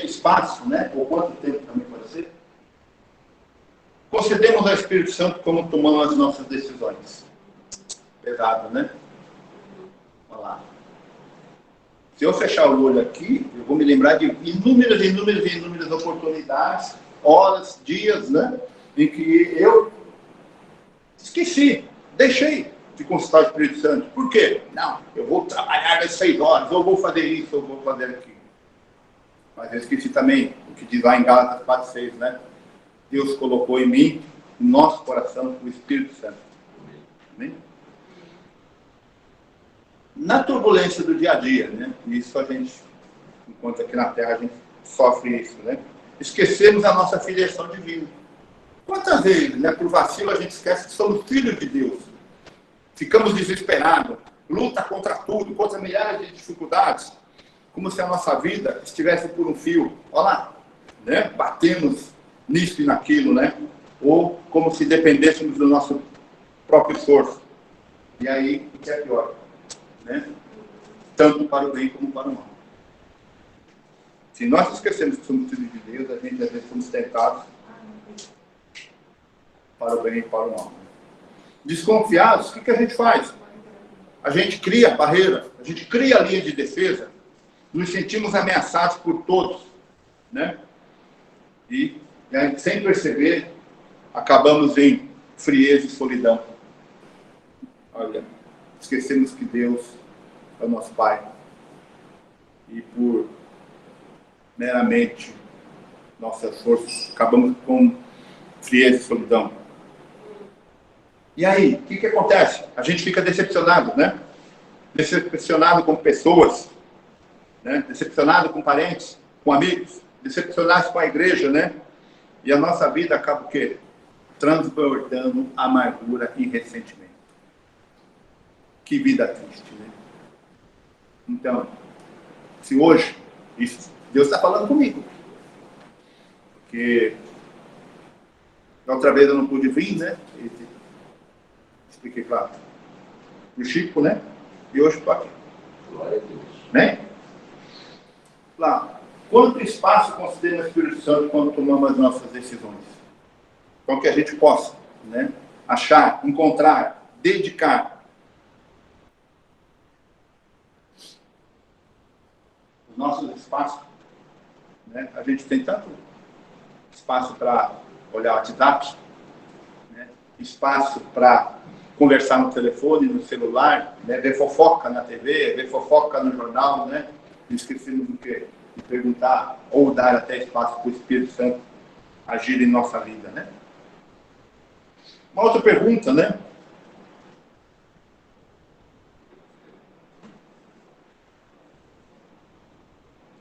espaço, né? Ou quanto tempo também pode ser, concedemos ao Espírito Santo como tomamos as nossas decisões? Pesado, né? Olha lá. Se eu fechar o olho aqui, eu vou me lembrar de inúmeras oportunidades, horas, dias, né? Em que eu esqueci, deixei de consultar o Espírito Santo. Por quê? Não, eu vou trabalhar às 6 horas, ou vou fazer isso, ou vou fazer aquilo. Mas eu esqueci também o que diz lá em Gálatas 4:6, né? Deus colocou em mim, no nosso coração, o Espírito Santo. Amém? Na turbulência do dia a dia, né? Isso a gente, enquanto aqui na Terra, a gente sofre isso, né? Esquecemos a nossa filiação divina. Quantas vezes, né, por vacilo, a gente esquece que somos filhos de Deus? Ficamos desesperados, luta contra tudo, contra milhares de dificuldades, como se a nossa vida estivesse por um fio. Olha lá, né? Batemos nisso e naquilo, né? Ou como se dependêssemos do nosso próprio esforço. E aí, o que é pior? Né? Tanto para o bem como para o mal. Se nós esquecemos que somos filhos de Deus, a gente às vezes somos tentados para o bem e para o mal. Desconfiados, o que a gente faz? A gente cria barreira, a gente cria a linha de defesa, nos sentimos ameaçados por todos, né? E aí, sem perceber, acabamos em frieza e solidão. Olha, esquecemos que Deus é o nosso Pai. E por meramente nossas forças, acabamos com frieza e solidão. E aí, o que acontece? A gente fica decepcionado, né? Decepcionado com pessoas, né? Decepcionado com parentes, com amigos, decepcionado com a igreja, né? E a nossa vida acaba o quê? Transbordando amargura e ressentimento. Que vida triste, né? Então, se hoje, Deus está falando comigo, porque outra vez eu não pude vir, né? Expliquei para o Chico, né? E hoje estou aqui. Glória a Deus. Né? Lá, quanto espaço considera o Espírito Santo quando tomamos as nossas decisões? Então, que a gente possa, né, achar, encontrar, dedicar os nossos espaços. Né? A gente tem tanto espaço para olhar o WhatsApp, né? Espaço para conversar no telefone, no celular, né? Ver fofoca na TV, ver fofoca no jornal, né? Esquecemos do que? De perguntar ou dar até espaço para o Espírito Santo agir em nossa vida, né? Uma outra pergunta, né?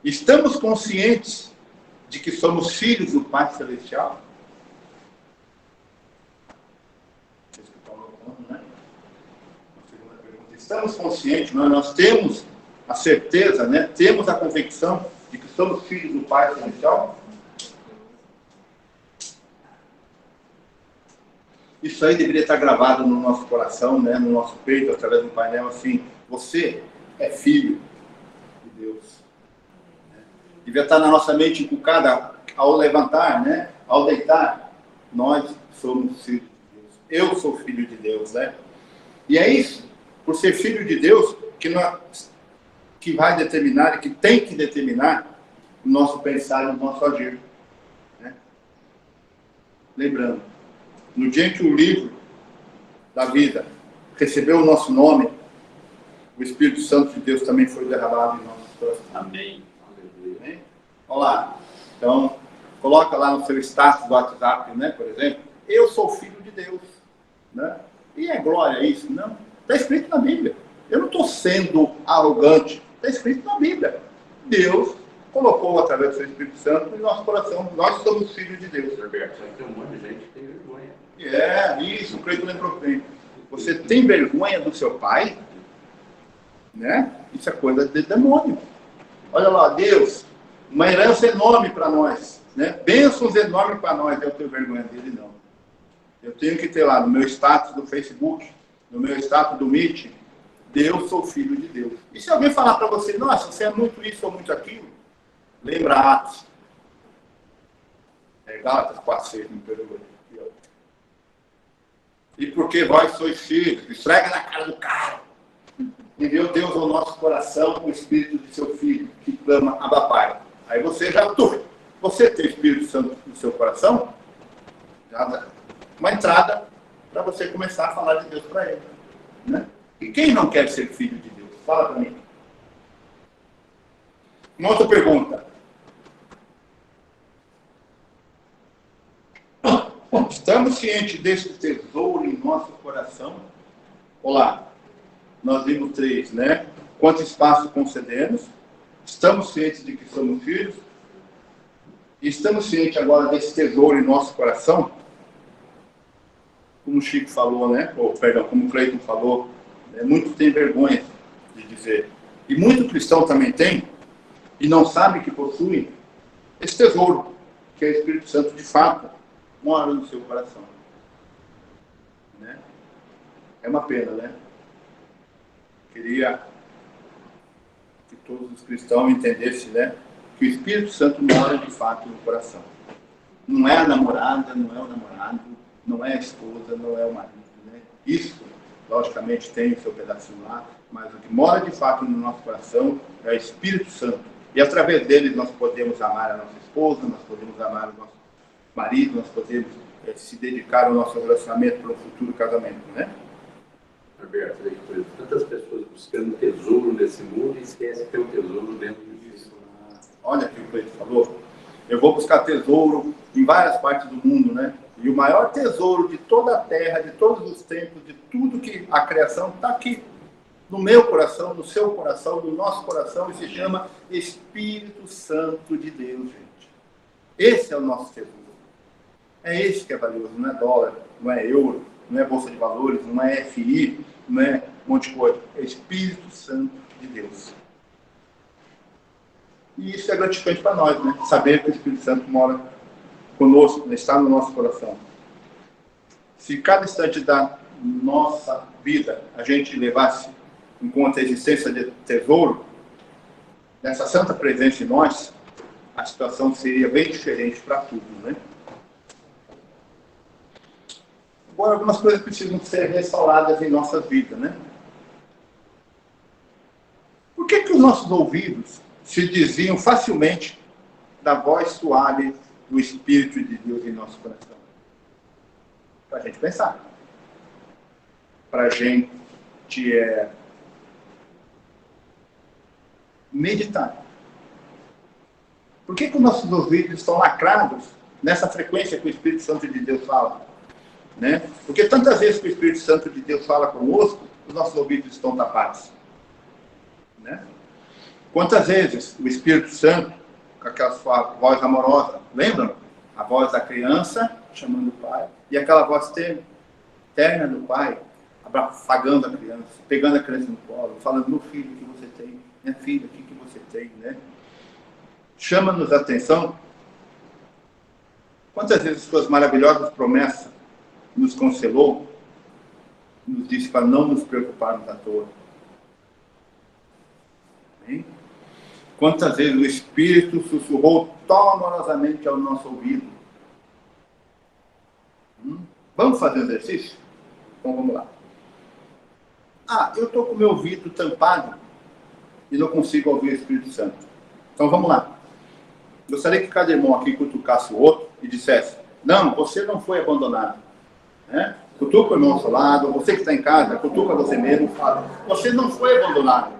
Estamos conscientes de que somos filhos do Pai Celestial? Estamos conscientes, nós temos a certeza, né? Temos a convicção de que somos filhos do Pai Celestial? Isso aí deveria estar gravado no nosso coração, né? No nosso peito, através do painel, assim, você é filho de Deus. Devia estar na nossa mente inculcada ao levantar, né? Ao deitar, nós somos filhos de Deus. Eu sou filho de Deus, né? E é isso, por ser filho de Deus, que vai determinar e que tem que determinar o nosso pensar e o nosso agir. Né? Lembrando, no dia em que o livro da vida recebeu o nosso nome, o Espírito Santo de Deus também foi derramado em nossos corações. Amém. Amém? Olha lá. Então, coloca lá no seu status do WhatsApp, né, por exemplo, eu sou filho de Deus. Né? E é glória isso? Não. Está escrito na Bíblia. Eu não estou sendo arrogante. Está escrito na Bíblia. Deus colocou através do seu Espírito Santo em nosso coração. Nós somos filhos de Deus. Roberto, tem um monte de gente que tem vergonha. É, isso, o Cleiton lembrou bem. Você tem vergonha do seu pai? Né? Isso é coisa de demônio. Olha lá, Deus, uma herança enorme para nós. Né? Bênçãos enormes para nós. Eu tenho vergonha dele, não. Eu tenho que ter lá no meu status do Facebook, no meu status do Meet, eu sou filho de Deus. E se alguém falar para você, nossa, você é muito isso ou muito aquilo, lembra Atos. Gálatas 4:6, me perdoe. E porque vós sois filhos, esfrega na cara do cara. Enviou Deus ao nosso coração o Espírito de seu Filho, que clama Abba Pai. Aí você já, você tem o Espírito Santo no seu coração? Já dá uma entrada para você começar a falar de Deus para ele. Né? E quem não quer ser filho de Deus? Fala para mim. Uma outra pergunta. Estamos cientes desse tesouro em nosso coração? Olá. Nós vimos 3, né? Quanto espaço concedemos? Estamos cientes de que somos filhos? E estamos cientes agora desse tesouro em nosso coração? Como o Chico falou, né? Como o Cleiton falou, né? Muitos têm vergonha de dizer. E muito cristão também tem, e não sabe que possui esse tesouro, que é o Espírito Santo de fato, mora no seu coração. Né? É uma pena, né? Queria que todos os cristãos entendessem, né, que o Espírito Santo mora de fato no coração. Não é a namorada, não é o namorado, não é a esposa, não é o marido. Né? Isso, logicamente, tem o seu pedacinho lá, mas o que mora de fato no nosso coração é o Espírito Santo. E através dele nós podemos amar a nossa esposa, nós podemos amar o nosso marido, nós podemos se dedicar ao nosso relacionamento para um futuro casamento, né? Alberto, tantas pessoas buscando tesouro nesse mundo e esquecem que tem um tesouro dentro disso. Olha o que o Cleiton falou. Eu vou buscar tesouro em várias partes do mundo, né? E o maior tesouro de toda a terra, de todos os tempos, de tudo que a criação está aqui. No meu coração, no seu coração, no nosso coração, e se chama Espírito Santo de Deus, gente. Esse é o nosso tesouro. É esse que é valioso, não é dólar, não é euro, não é bolsa de valores, não é FI, não é um monte de coisa. É Espírito Santo de Deus. E isso é gratificante para nós, né? Saber que o Espírito Santo mora conosco, está no nosso coração. Se cada instante da nossa vida a gente levasse em conta a existência de tesouro, nessa santa presença em nós, a situação seria bem diferente para tudo, né? Agora, algumas coisas precisam ser restauradas em nossas vidas, né? Por que os nossos ouvidos se desviam facilmente da voz suave do Espírito de Deus em nosso coração? Para a gente pensar. Para a gente meditar. Por que os nossos ouvidos estão lacrados nessa frequência que o Espírito Santo de Deus fala? Né? Porque tantas vezes que o Espírito Santo de Deus fala conosco, os nossos ouvidos estão tapados. Né? Quantas vezes o Espírito Santo, com aquela sua voz amorosa, lembram? A voz da criança chamando o pai, e aquela voz terna do pai, afagando a criança, pegando a criança no colo, falando, meu filho, o que você tem? Minha filha, o que você tem? Né? Chama-nos a atenção. Quantas vezes suas maravilhosas promessas nos conselou, nos disse para não nos preocuparmos à toa. Amém? Quantas vezes o Espírito sussurrou tão amorosamente ao nosso ouvido. Vamos fazer um exercício? Então vamos lá. Eu estou com o meu ouvido tampado e não consigo ouvir o Espírito Santo. Então vamos lá. Gostaria que cada irmão aqui cutucasse o outro e dissesse, não, você não foi abandonado. Né? Cutuca o irmão ao seu lado, você que está em casa, cutuca você mesmo, fala, você não foi abandonado.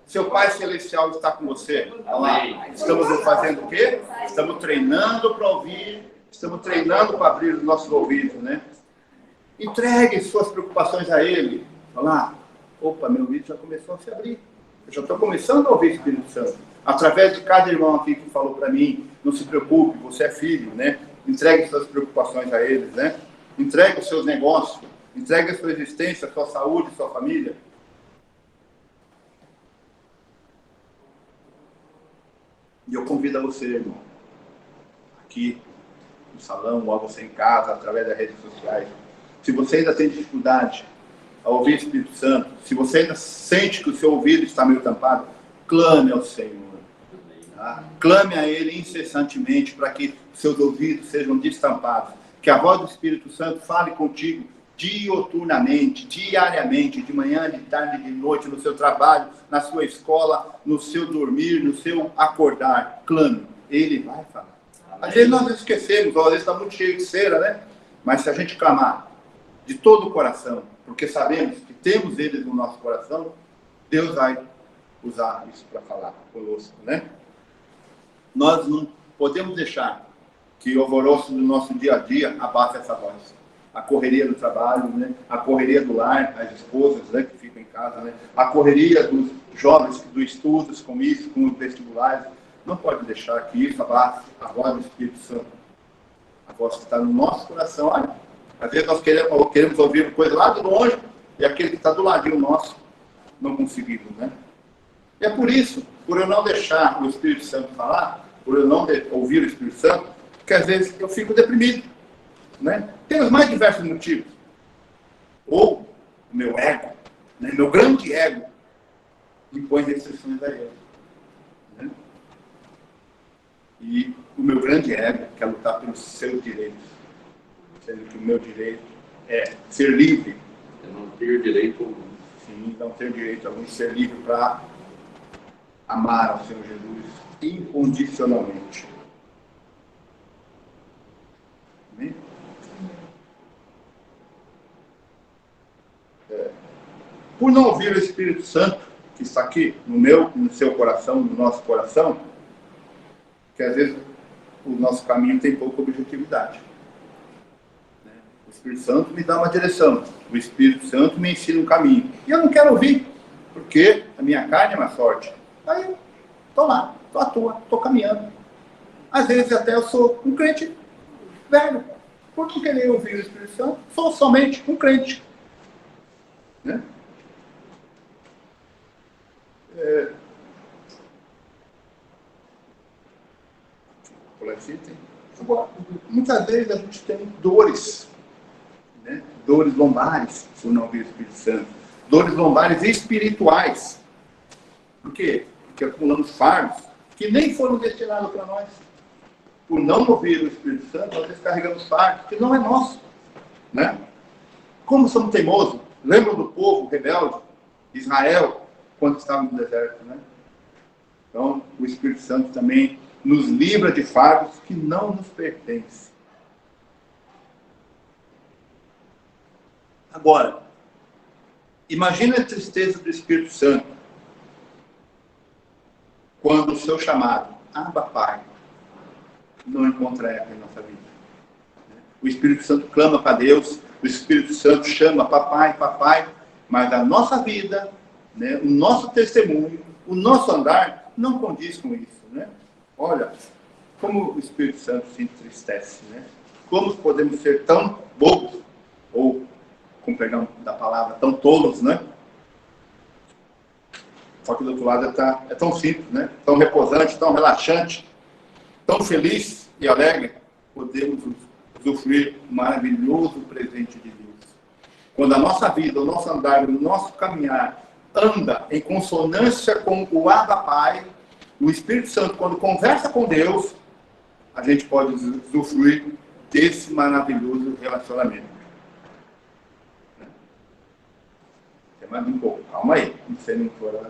Seu Pai Celestial está com você. Olha lá. Estamos fazendo o quê? Estamos treinando para ouvir, estamos treinando para abrir os nossos ouvidos, né? Entregue suas preocupações a Ele. Olha lá, meu ouvido já começou a se abrir. Eu já estou começando a ouvir o Espírito Santo. Através de cada irmão aqui que falou para mim, não se preocupe, você é filho, né? Entregue suas preocupações a eles, né? Entregue os seus negócios, entregue a sua existência, a sua saúde, a sua família. E eu convido a você, irmão, aqui, no salão, ou a você em casa, através das redes sociais. Se você ainda tem dificuldade a ouvir o Espírito Santo, se você ainda sente que o seu ouvido está meio tampado, clame ao Senhor. Tá? Clame a Ele incessantemente para que seus ouvidos sejam destampados. Que a voz do Espírito Santo fale contigo dioturnamente, diariamente, de manhã, de tarde, de noite, no seu trabalho, na sua escola, no seu dormir, no seu acordar. Clame, Ele vai falar. Às vezes nós esquecemos, ou às vezes está muito cheio de cera, né? Mas se a gente clamar de todo o coração, porque sabemos que temos Ele no nosso coração, Deus vai usar isso para falar conosco, né? Nós não podemos deixar que o alvoroço do nosso dia a dia abafe essa voz. A correria do trabalho, né? A correria do lar, as esposas, né, que ficam em casa, né? A correria dos jovens do estudos, com isso, com os vestibulares. Não pode deixar que isso abafe a voz do Espírito Santo. A voz que está no nosso coração. Olha, às vezes nós queremos ouvir uma coisa lá de longe e aquele que está do ladinho nosso não conseguimos, né? E é por isso, por eu não deixar o Espírito Santo falar, por eu não ouvir o Espírito Santo, que às vezes eu fico deprimido, né? Tem os mais diversos motivos. Ou o meu ego, né? Meu grande ego, impõe restrições a ele. Né? E o meu grande ego quer lutar pelos seus direitos. Sendo que o meu direito é ser livre. É não ter direito algum. Sim, não ter direito algum, ser livre para amar ao Senhor Jesus incondicionalmente. Amém? Por não ouvir o Espírito Santo, que está aqui no meu, no seu coração, no nosso coração, que às vezes o nosso caminho tem pouca objetividade. O Espírito Santo me dá uma direção, o Espírito Santo me ensina um caminho. E eu não quero ouvir, porque a minha carne é mais forte. Aí eu estou lá, estou à toa, estou caminhando. Às vezes até eu sou um crente velho. Por não querer ouvir o Espírito Santo, sou somente um crente. Né? Muitas vezes a gente tem dores, né? Dores lombares, por não ouvir o Espírito Santo. Dores lombares espirituais. Por quê? Porque acumulamos fardos que nem foram destinados para nós. Por não ouvir o Espírito Santo, nós descarregamos fardos que não é nosso. Né? Como somos teimosos. Lembram do povo rebelde, Israel, quando estava no deserto, né? Então, o Espírito Santo também nos livra de fardos que não nos pertencem. Agora, imagine a tristeza do Espírito Santo quando o seu chamado, Abba Pai, não encontra eco em nossa vida. O Espírito Santo clama para Deus, o Espírito Santo chama papai, papai, mas a nossa vida, né, o nosso testemunho, o nosso andar não condiz com isso, né? Olha, como o Espírito Santo se entristece, né? Como podemos ser tão bobos, ou, com perdão da palavra, tão tolos, né? Só que do outro lado é tão simples, né? Tão repousante, tão relaxante, tão feliz e alegre, podemos usufruir um maravilhoso presente de Deus. Quando a nossa vida, o nosso andar, o nosso caminhar anda em consonância com o Abba Pai, o Espírito Santo, quando conversa com Deus, a gente pode usufruir desse maravilhoso relacionamento. Tem mais um pouco, calma aí, não sei nem for.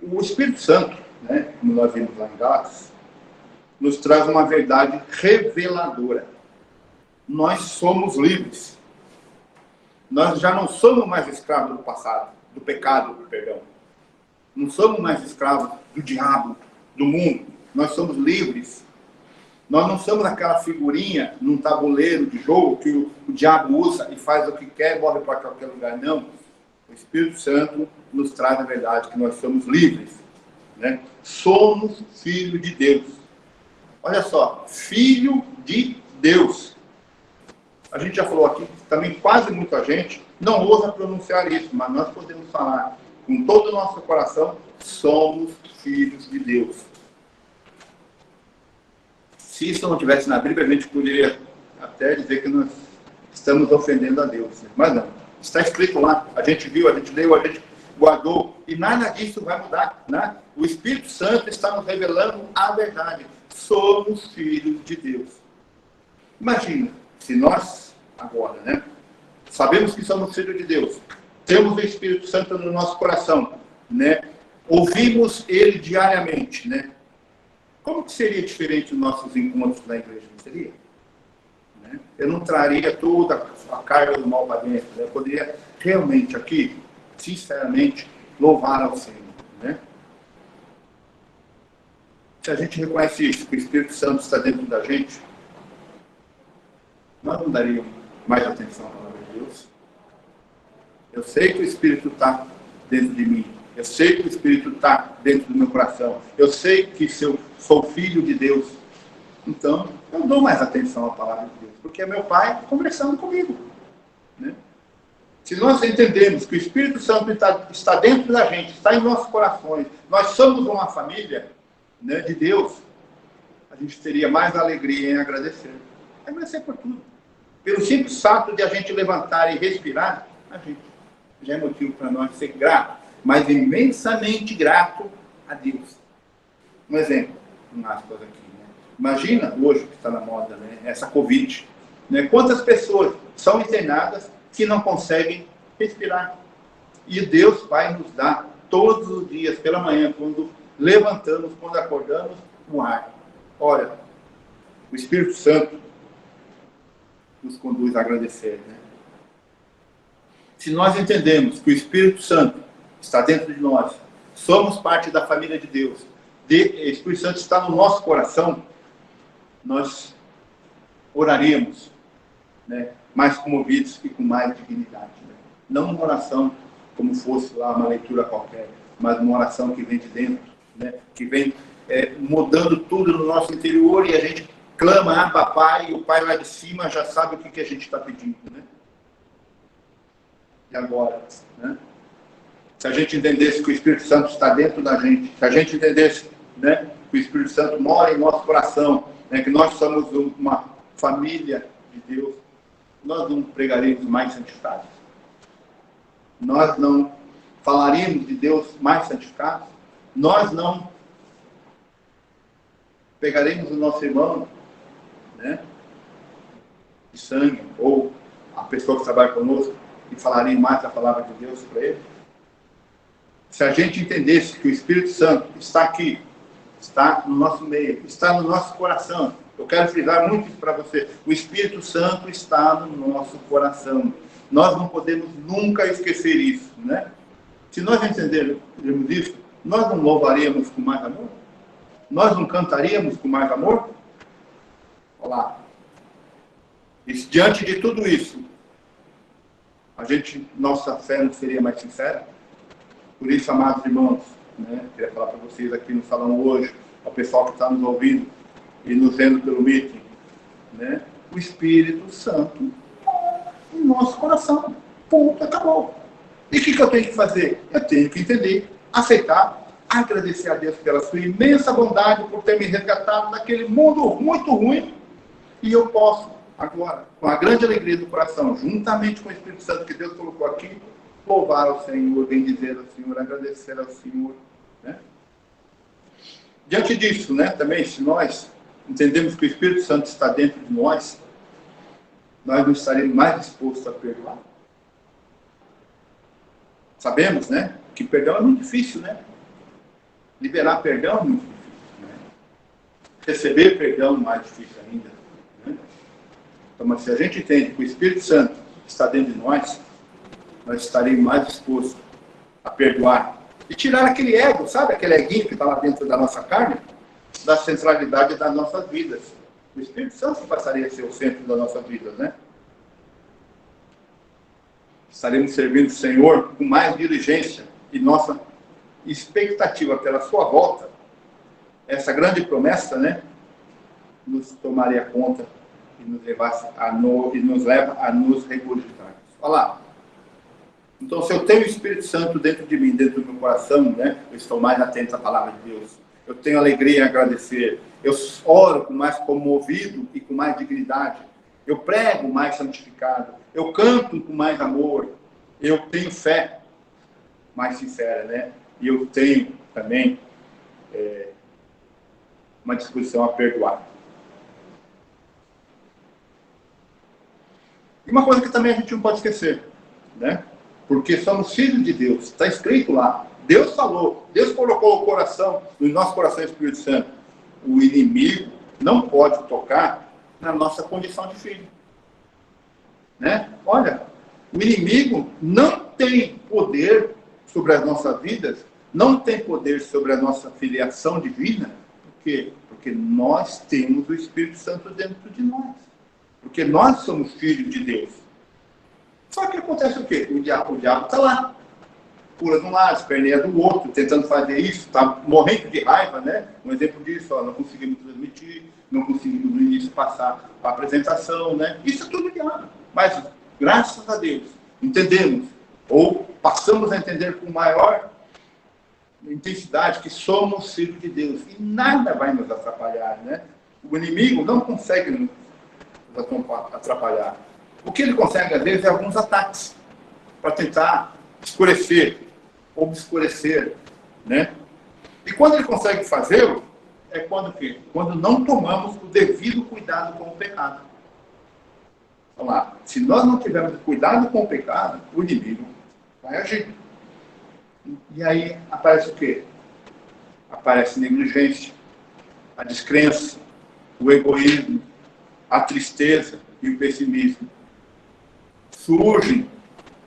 O Espírito Santo, né, como nós vimos lá em Gálatas, nos traz uma verdade reveladora. Nós somos livres. Nós já não somos mais escravos do passado, do pecado, perdão. Não somos mais escravos do diabo, do mundo. Nós somos livres. Nós não somos aquela figurinha num tabuleiro de jogo que o diabo usa e faz o que quer e morre para qualquer lugar. Não. O Espírito Santo nos traz a verdade que nós somos livres. Né? Somos filhos de Deus. Olha só, filho de Deus. A gente já falou aqui, também quase muita gente não ousa pronunciar isso, mas nós podemos falar com todo o nosso coração, somos filhos de Deus. Se isso não tivesse na Bíblia, a gente poderia até dizer que nós estamos ofendendo a Deus. Mas não. Está escrito lá. A gente viu, a gente leu, a gente guardou. E nada disso vai mudar. Né? O Espírito Santo está nos revelando a verdade. Somos filhos de Deus. Imagina, se nós, agora, né? Sabemos que somos filhos de Deus. Temos o Espírito Santo no nosso coração. Né? Ouvimos Ele diariamente. Né? Como que seria diferente os nossos encontros na igreja? Não seria? Né? Eu não traria toda a carga do mal para dentro. Né? Eu poderia realmente aqui, sinceramente, louvar ao Senhor. Né? Se a gente reconhece isso, que o Espírito Santo está dentro da gente, nós não daríamos mais atenção à palavra de Deus. Eu sei que o Espírito está dentro de mim. Eu sei que o Espírito está dentro do meu coração. Eu sei que eu sou filho de Deus. Então, eu dou mais atenção à palavra de Deus, porque é meu Pai conversando comigo. Né? Se nós entendemos que o Espírito Santo está dentro da gente, está em nossos corações, nós somos uma família, né, de Deus, a gente teria mais alegria em agradecer. Agradecer por tudo. Pelo simples fato de a gente levantar e respirar, a gente já é motivo para nós ser grato, mas imensamente grato a Deus. Um exemplo, um aspas aqui. Né? Imagina hoje que está na moda, né, essa Covid. Né? Quantas pessoas são internadas que não conseguem respirar? E Deus vai nos dar todos os dias, pela manhã, quando levantamos, quando acordamos, o ar. Olha, o Espírito Santo nos conduz a agradecer. Né? Se nós entendemos que o Espírito Santo está dentro de nós, somos parte da família de Deus, o Espírito Santo está no nosso coração, nós oraríamos, né, mais comovidos e com mais dignidade. Né? Não uma oração como fosse lá uma leitura qualquer, mas uma oração que vem de dentro, né, que vem mudando tudo no nosso interior e a gente clama, Abba, Pai, e o Pai lá de cima já sabe o que a gente está pedindo. Né? E agora? Né? Se a gente entendesse que o Espírito Santo está dentro da gente, se a gente entendesse, né, que o Espírito Santo mora em nosso coração, né, que nós somos uma família de Deus, nós não pregaríamos mais santificados? Nós não falaríamos de Deus mais santificados? Nós não pegaremos o nosso irmão, né, de sangue, ou a pessoa que trabalha conosco, e falarem mais a palavra de Deus para ele? Se a gente entendesse que o Espírito Santo está aqui, está no nosso meio, está no nosso coração, eu quero frisar muito isso para você, o Espírito Santo está no nosso coração. Nós não podemos nunca esquecer isso, né? Se nós entendermos isso, nós não louvaríamos com mais amor? Nós não cantaríamos com mais amor? Olha lá. E diante de tudo isso, nossa fé não seria mais sincera? Por isso, amados irmãos, né, queria falar para vocês aqui no salão hoje, ao pessoal que está nos ouvindo e nos vendo pelo meeting, né, o Espírito Santo em nosso coração. Ponto, acabou. E o que eu tenho que fazer? Eu tenho que entender, aceitar, agradecer a Deus pela sua imensa bondade, por ter me resgatado daquele mundo muito ruim, e eu posso, agora, com a grande alegria do coração, juntamente com o Espírito Santo que Deus colocou aqui, louvar ao Senhor, bendizer ao Senhor, agradecer ao Senhor. Né? Diante disso, né, também, se nós entendemos que o Espírito Santo está dentro de nós, nós não estaremos mais dispostos a perdoar. Sabemos, né, que perdão é muito difícil, né? Liberar perdão é muito difícil, né? Receber perdão é mais difícil ainda. Né? Então, mas se a gente entende que o Espírito Santo está dentro de nós estaremos mais dispostos a perdoar e tirar aquele ego, sabe? Aquele eguinho que está lá dentro da nossa carne, da centralidade das nossas vidas. O Espírito Santo passaria a ser o centro das nossas vidas, né? Estaremos servindo o Senhor com mais diligência e nossa expectativa pela sua volta, essa grande promessa, né, nos tomaria conta e nos leva a nos regurgitar. Olha lá. Então, se eu tenho o Espírito Santo dentro de mim, dentro do meu coração, né, eu estou mais atento à palavra de Deus. Eu tenho alegria em agradecer. Eu oro com mais comovido e com mais dignidade. Eu prego mais santificado. Eu canto com mais amor. Eu tenho fé mais sincera, né? E eu tenho também uma disposição a perdoar. E uma coisa que também a gente não pode esquecer, né? Porque somos filhos de Deus. Está escrito lá. Deus falou. Deus colocou o coração, no nosso coração, o Espírito Santo. O inimigo não pode tocar na nossa condição de filho. Né? Olha, o inimigo não tem poder sobre as nossas vidas, não tem poder sobre a nossa filiação divina. Por quê? Porque nós temos o Espírito Santo dentro de nós. Porque nós somos filhos de Deus. Só que acontece o quê? O diabo está lá. Pula de um lado, esperneia do outro, tentando fazer isso, está morrendo de raiva, né? Um exemplo disso, ó, não conseguimos transmitir, não conseguimos no início passar a apresentação, né? Isso é tudo diabo. Mas, graças a Deus, entendemos, ou passamos a entender com maior intensidade que somos filhos de Deus. E nada vai nos atrapalhar, né? O inimigo não consegue nos atrapalhar. O que ele consegue, às vezes, é alguns ataques para tentar escurecer, obscurecer, né? E quando ele consegue fazê-lo, é quando o quê? Quando não tomamos o devido cuidado com o pecado. Vamos lá. Se nós não tivermos cuidado com o pecado, o inimigo vai agir. E aí aparece o quê? Aparece negligência, a descrença, o egoísmo, a tristeza e o pessimismo. Surgem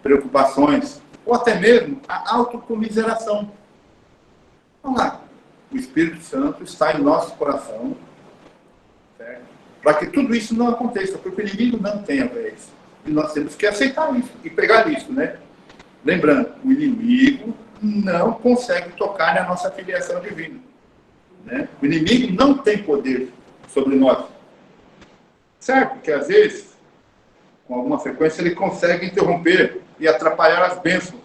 preocupações, ou até mesmo a autocomiseração. Vamos lá. O Espírito Santo está em nosso coração, certo? Para que tudo isso não aconteça, porque o inimigo não tem a ver isso. E nós temos que aceitar isso e pegar isso, né? Lembrando, o inimigo não consegue tocar na nossa filiação divina. Né? O inimigo não tem poder sobre nós. Certo que às vezes, com alguma frequência, ele consegue interromper e atrapalhar as bênçãos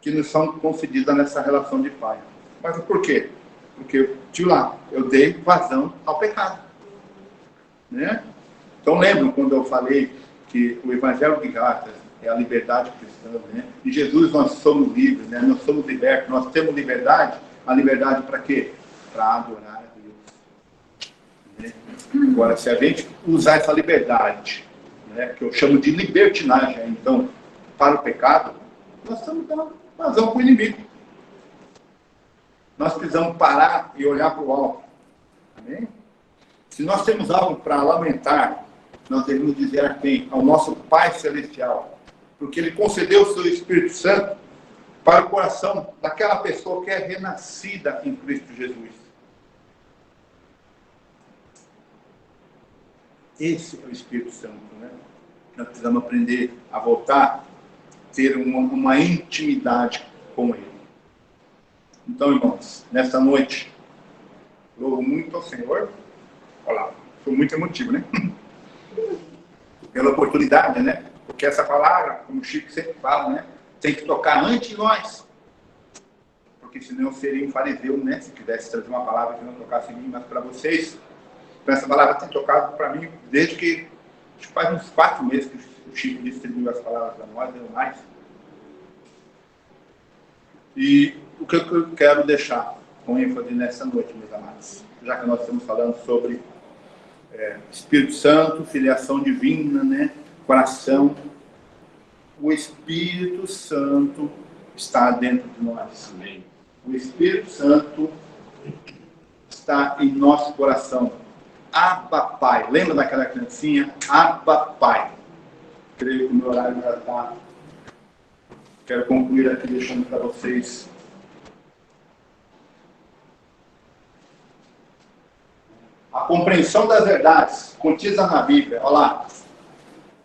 que nos são concedidas nessa relação de pai. Mas por quê? Porque, tio lá, eu dei vazão ao pecado. Né? Então lembram quando eu falei que o Evangelho de Gálatas é a liberdade cristã, né? Em Jesus nós somos livres, né? Nós somos libertos, nós temos liberdade. A liberdade para quê? Para adorar a Deus. Né? Agora, se a gente usar essa liberdade, né, que eu chamo de libertinagem, então, para o pecado, nós estamos dando vazão para o inimigo. Nós precisamos parar e olhar para o alto. Amém? Se nós temos algo para lamentar, nós devemos dizer a quem? Ao nosso Pai Celestial. Porque Ele concedeu o seu Espírito Santo para o coração daquela pessoa que é renascida em Cristo Jesus. Esse é o Espírito Santo, né? Nós precisamos aprender a voltar, ter uma intimidade com Ele. Então, irmãos, nesta noite, louvo muito ao Senhor. Olha lá, sou muito emotivo, né? Pela oportunidade, né? Porque essa palavra, como o Chico sempre fala, né? Tem que tocar antes de nós. Porque senão eu seria um fariseu, né? Se quisesse trazer uma palavra que não tocasse em mim, mas para vocês. Então, essa palavra tem tocado para mim desde que faz uns 4 meses que o Chico distribuiu as palavras para nós, deu mais. E o que eu quero deixar com ênfase nessa noite, meus amados, já que nós estamos falando sobre Espírito Santo, filiação divina, né? Coração. O Espírito Santo está dentro de nós. Amém. O Espírito Santo está em nosso coração. Abba Pai. Lembra daquela criancinha? Abba Pai. Creio que o meu horário já está. Quero concluir aqui deixando para vocês a compreensão das verdades contidas na Bíblia. Olha lá.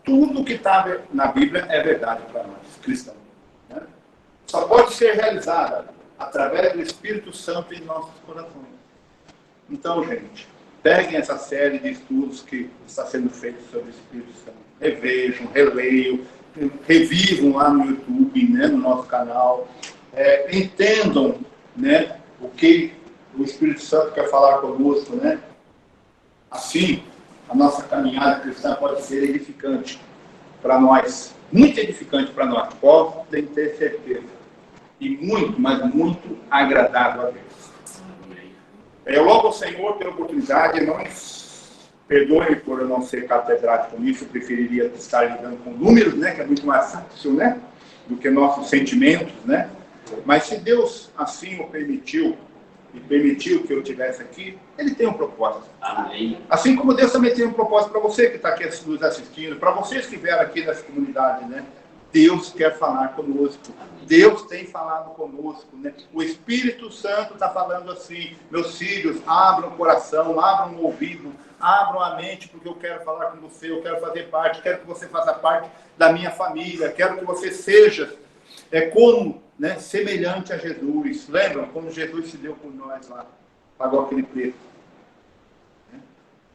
Tudo que está na Bíblia é verdade para nós, cristãos. Né? Só pode ser realizada através do Espírito Santo em nossos corações. Então, gente, peguem essa série de estudos que está sendo feito sobre o Espírito Santo. Revejam, releiam, revivam lá no YouTube, né, no nosso canal. Entendam, né, o que o Espírito Santo quer falar conosco, né? Assim, a nossa caminhada cristã pode ser edificante para nós, muito edificante para nós, podem ter certeza, e muito, mas muito agradável a Deus. Eu louvo ao Senhor pela oportunidade, não perdoe por eu não ser catedrático nisso, eu preferiria estar lidando com números, né, que é muito mais fácil, né, do que nossos sentimentos, né? Mas se Deus assim o permitiu, e permitiu que eu estivesse aqui, Ele tem um propósito. Amém. Assim como Deus também tem um propósito para você que está aqui nos assistindo, para vocês que vieram aqui nessa comunidade, né? Deus quer falar conosco. Deus tem falado conosco, né? O Espírito Santo está falando assim: meus filhos, abram o coração, abram o ouvido, abram a mente, porque eu quero falar com você, eu quero fazer parte, quero que você faça parte da minha família, quero que você seja como, né, semelhante a Jesus. Lembram quando Jesus se deu por nós lá, pagou aquele preço?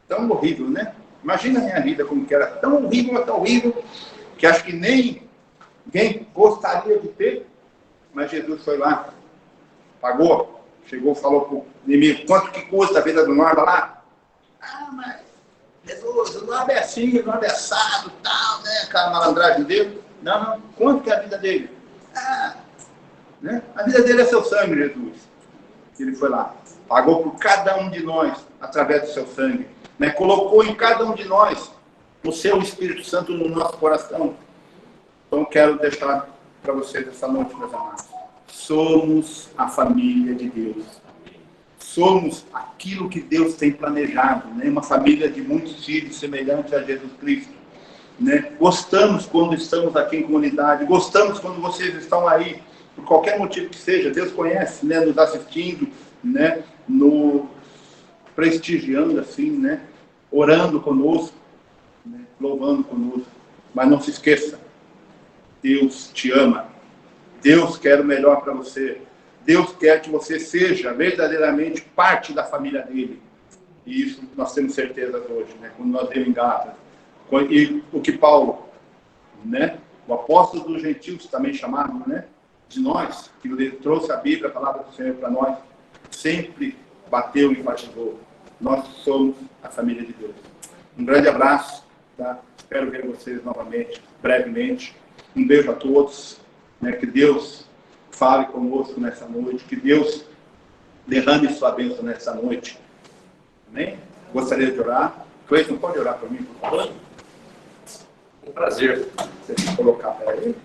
Tão horrível, né? Imagina a minha vida como que era tão horrível, que acho que nem ninguém gostaria de ter, mas Jesus foi lá, pagou, chegou, falou para o inimigo: quanto que custa a vida do Norma lá? Ah, mas Jesus, o Norma é assim, o Norma é assado, tal, né? Aquela malandragem dele. Não, quanto que é a vida dele? Ah, né? A vida dele é seu sangue, Jesus. Ele foi lá, pagou por cada um de nós, através do seu sangue, né? Colocou em cada um de nós o seu Espírito Santo no nosso coração. Então, quero deixar para vocês essa noite, meus amados. Somos a família de Deus. Somos aquilo que Deus tem planejado, né? Uma família de muitos filhos, semelhante a Jesus Cristo. Né? Gostamos quando estamos aqui em comunidade, gostamos quando vocês estão aí, por qualquer motivo que seja. Deus conhece, né? Nos assistindo, né? Nos prestigiando assim, né? Orando conosco, né? Louvando conosco. Mas não se esqueça, Deus te ama. Deus quer o melhor para você. Deus quer que você seja verdadeiramente parte da família dele. E isso nós temos certeza hoje, né? Quando nós lemos em Gálatas. E o que Paulo, né? O apóstolo dos gentios também chamado, né? De nós, que ele trouxe a Bíblia, a palavra do Senhor para nós, sempre bateu e enfatizou: nós somos a família de Deus. Um grande abraço, tá? Espero ver vocês novamente, brevemente. Um beijo a todos, né? Que Deus fale conosco nessa noite, que Deus derrame sua bênção nessa noite. Amém? Gostaria de orar. Cleiton, pode orar por mim, por favor? Um prazer. Você tem que colocar para ele.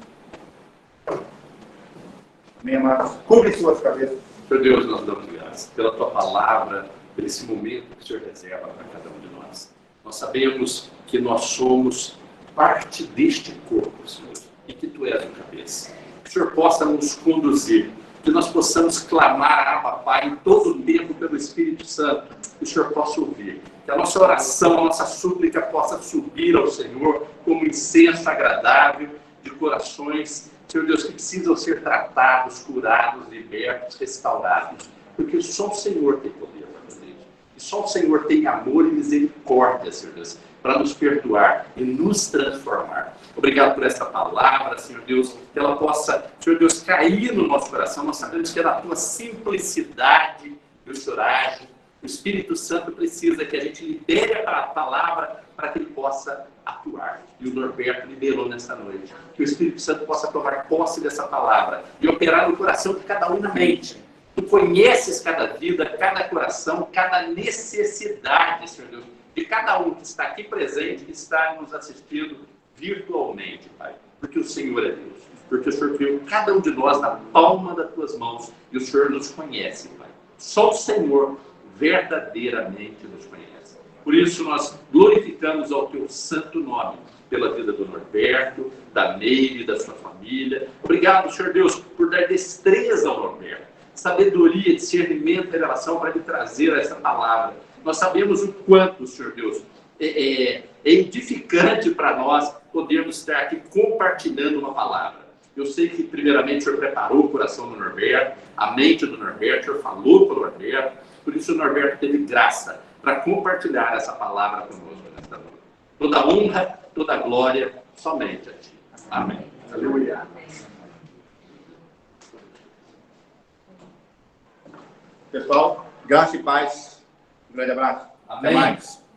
Amém, amados? Cubre suas cabeças. Senhor Deus, nós damos graças pela Tua palavra, por esse momento que o Senhor reserva para cada um de nós. Nós sabemos que nós somos parte deste corpo, Senhor, e que Tu és o cabeça. Que o Senhor possa nos conduzir, que nós possamos clamar a Papai em todo o tempo pelo Espírito Santo, que o Senhor possa ouvir. Que a nossa oração, a nossa súplica possa subir ao Senhor como incenso agradável de corações, Senhor Deus, que precisam ser tratados, curados, libertos, restaurados. Porque só o Senhor tem poder para fazer isso. E só o Senhor tem amor e misericórdia, Senhor Deus, para nos perdoar e nos transformar. Obrigado por essa palavra, Senhor Deus, que ela possa, Senhor Deus, cair no nosso coração. Nós sabemos que é da Tua simplicidade que o Senhor age. O Espírito Santo precisa que a gente libere a palavra para que ele possa atuar. E o Norberto liberou nessa noite. Que o Espírito Santo possa tomar posse dessa palavra e operar no coração de cada um na mente. Tu conheces cada vida, cada coração, cada necessidade, Senhor Deus, de cada um que está aqui presente, que está nos assistindo virtualmente, Pai. Porque o Senhor é Deus. Porque o Senhor criou cada um de nós na palma das Tuas mãos. E o Senhor nos conhece, Pai. Só o Senhor verdadeiramente nos conhece. Por isso nós glorificamos ao Teu santo nome, pela vida do Norberto, da Meire, da sua família. Obrigado, Senhor Deus, por dar destreza ao Norberto, sabedoria, discernimento, revelação para lhe trazer essa palavra. Nós sabemos o quanto, Senhor Deus, é edificante para nós podermos estar aqui compartilhando uma palavra. Eu sei que, primeiramente, o Senhor preparou o coração do Norberto, a mente do Norberto, o Senhor falou para o Norberto. Por isso o Norberto teve graça para compartilhar essa palavra conosco nesta noite. Toda honra, toda glória, somente a Ti. Amém. Aleluia. Pessoal, Graça e paz. Um grande abraço. Amém. Até mais.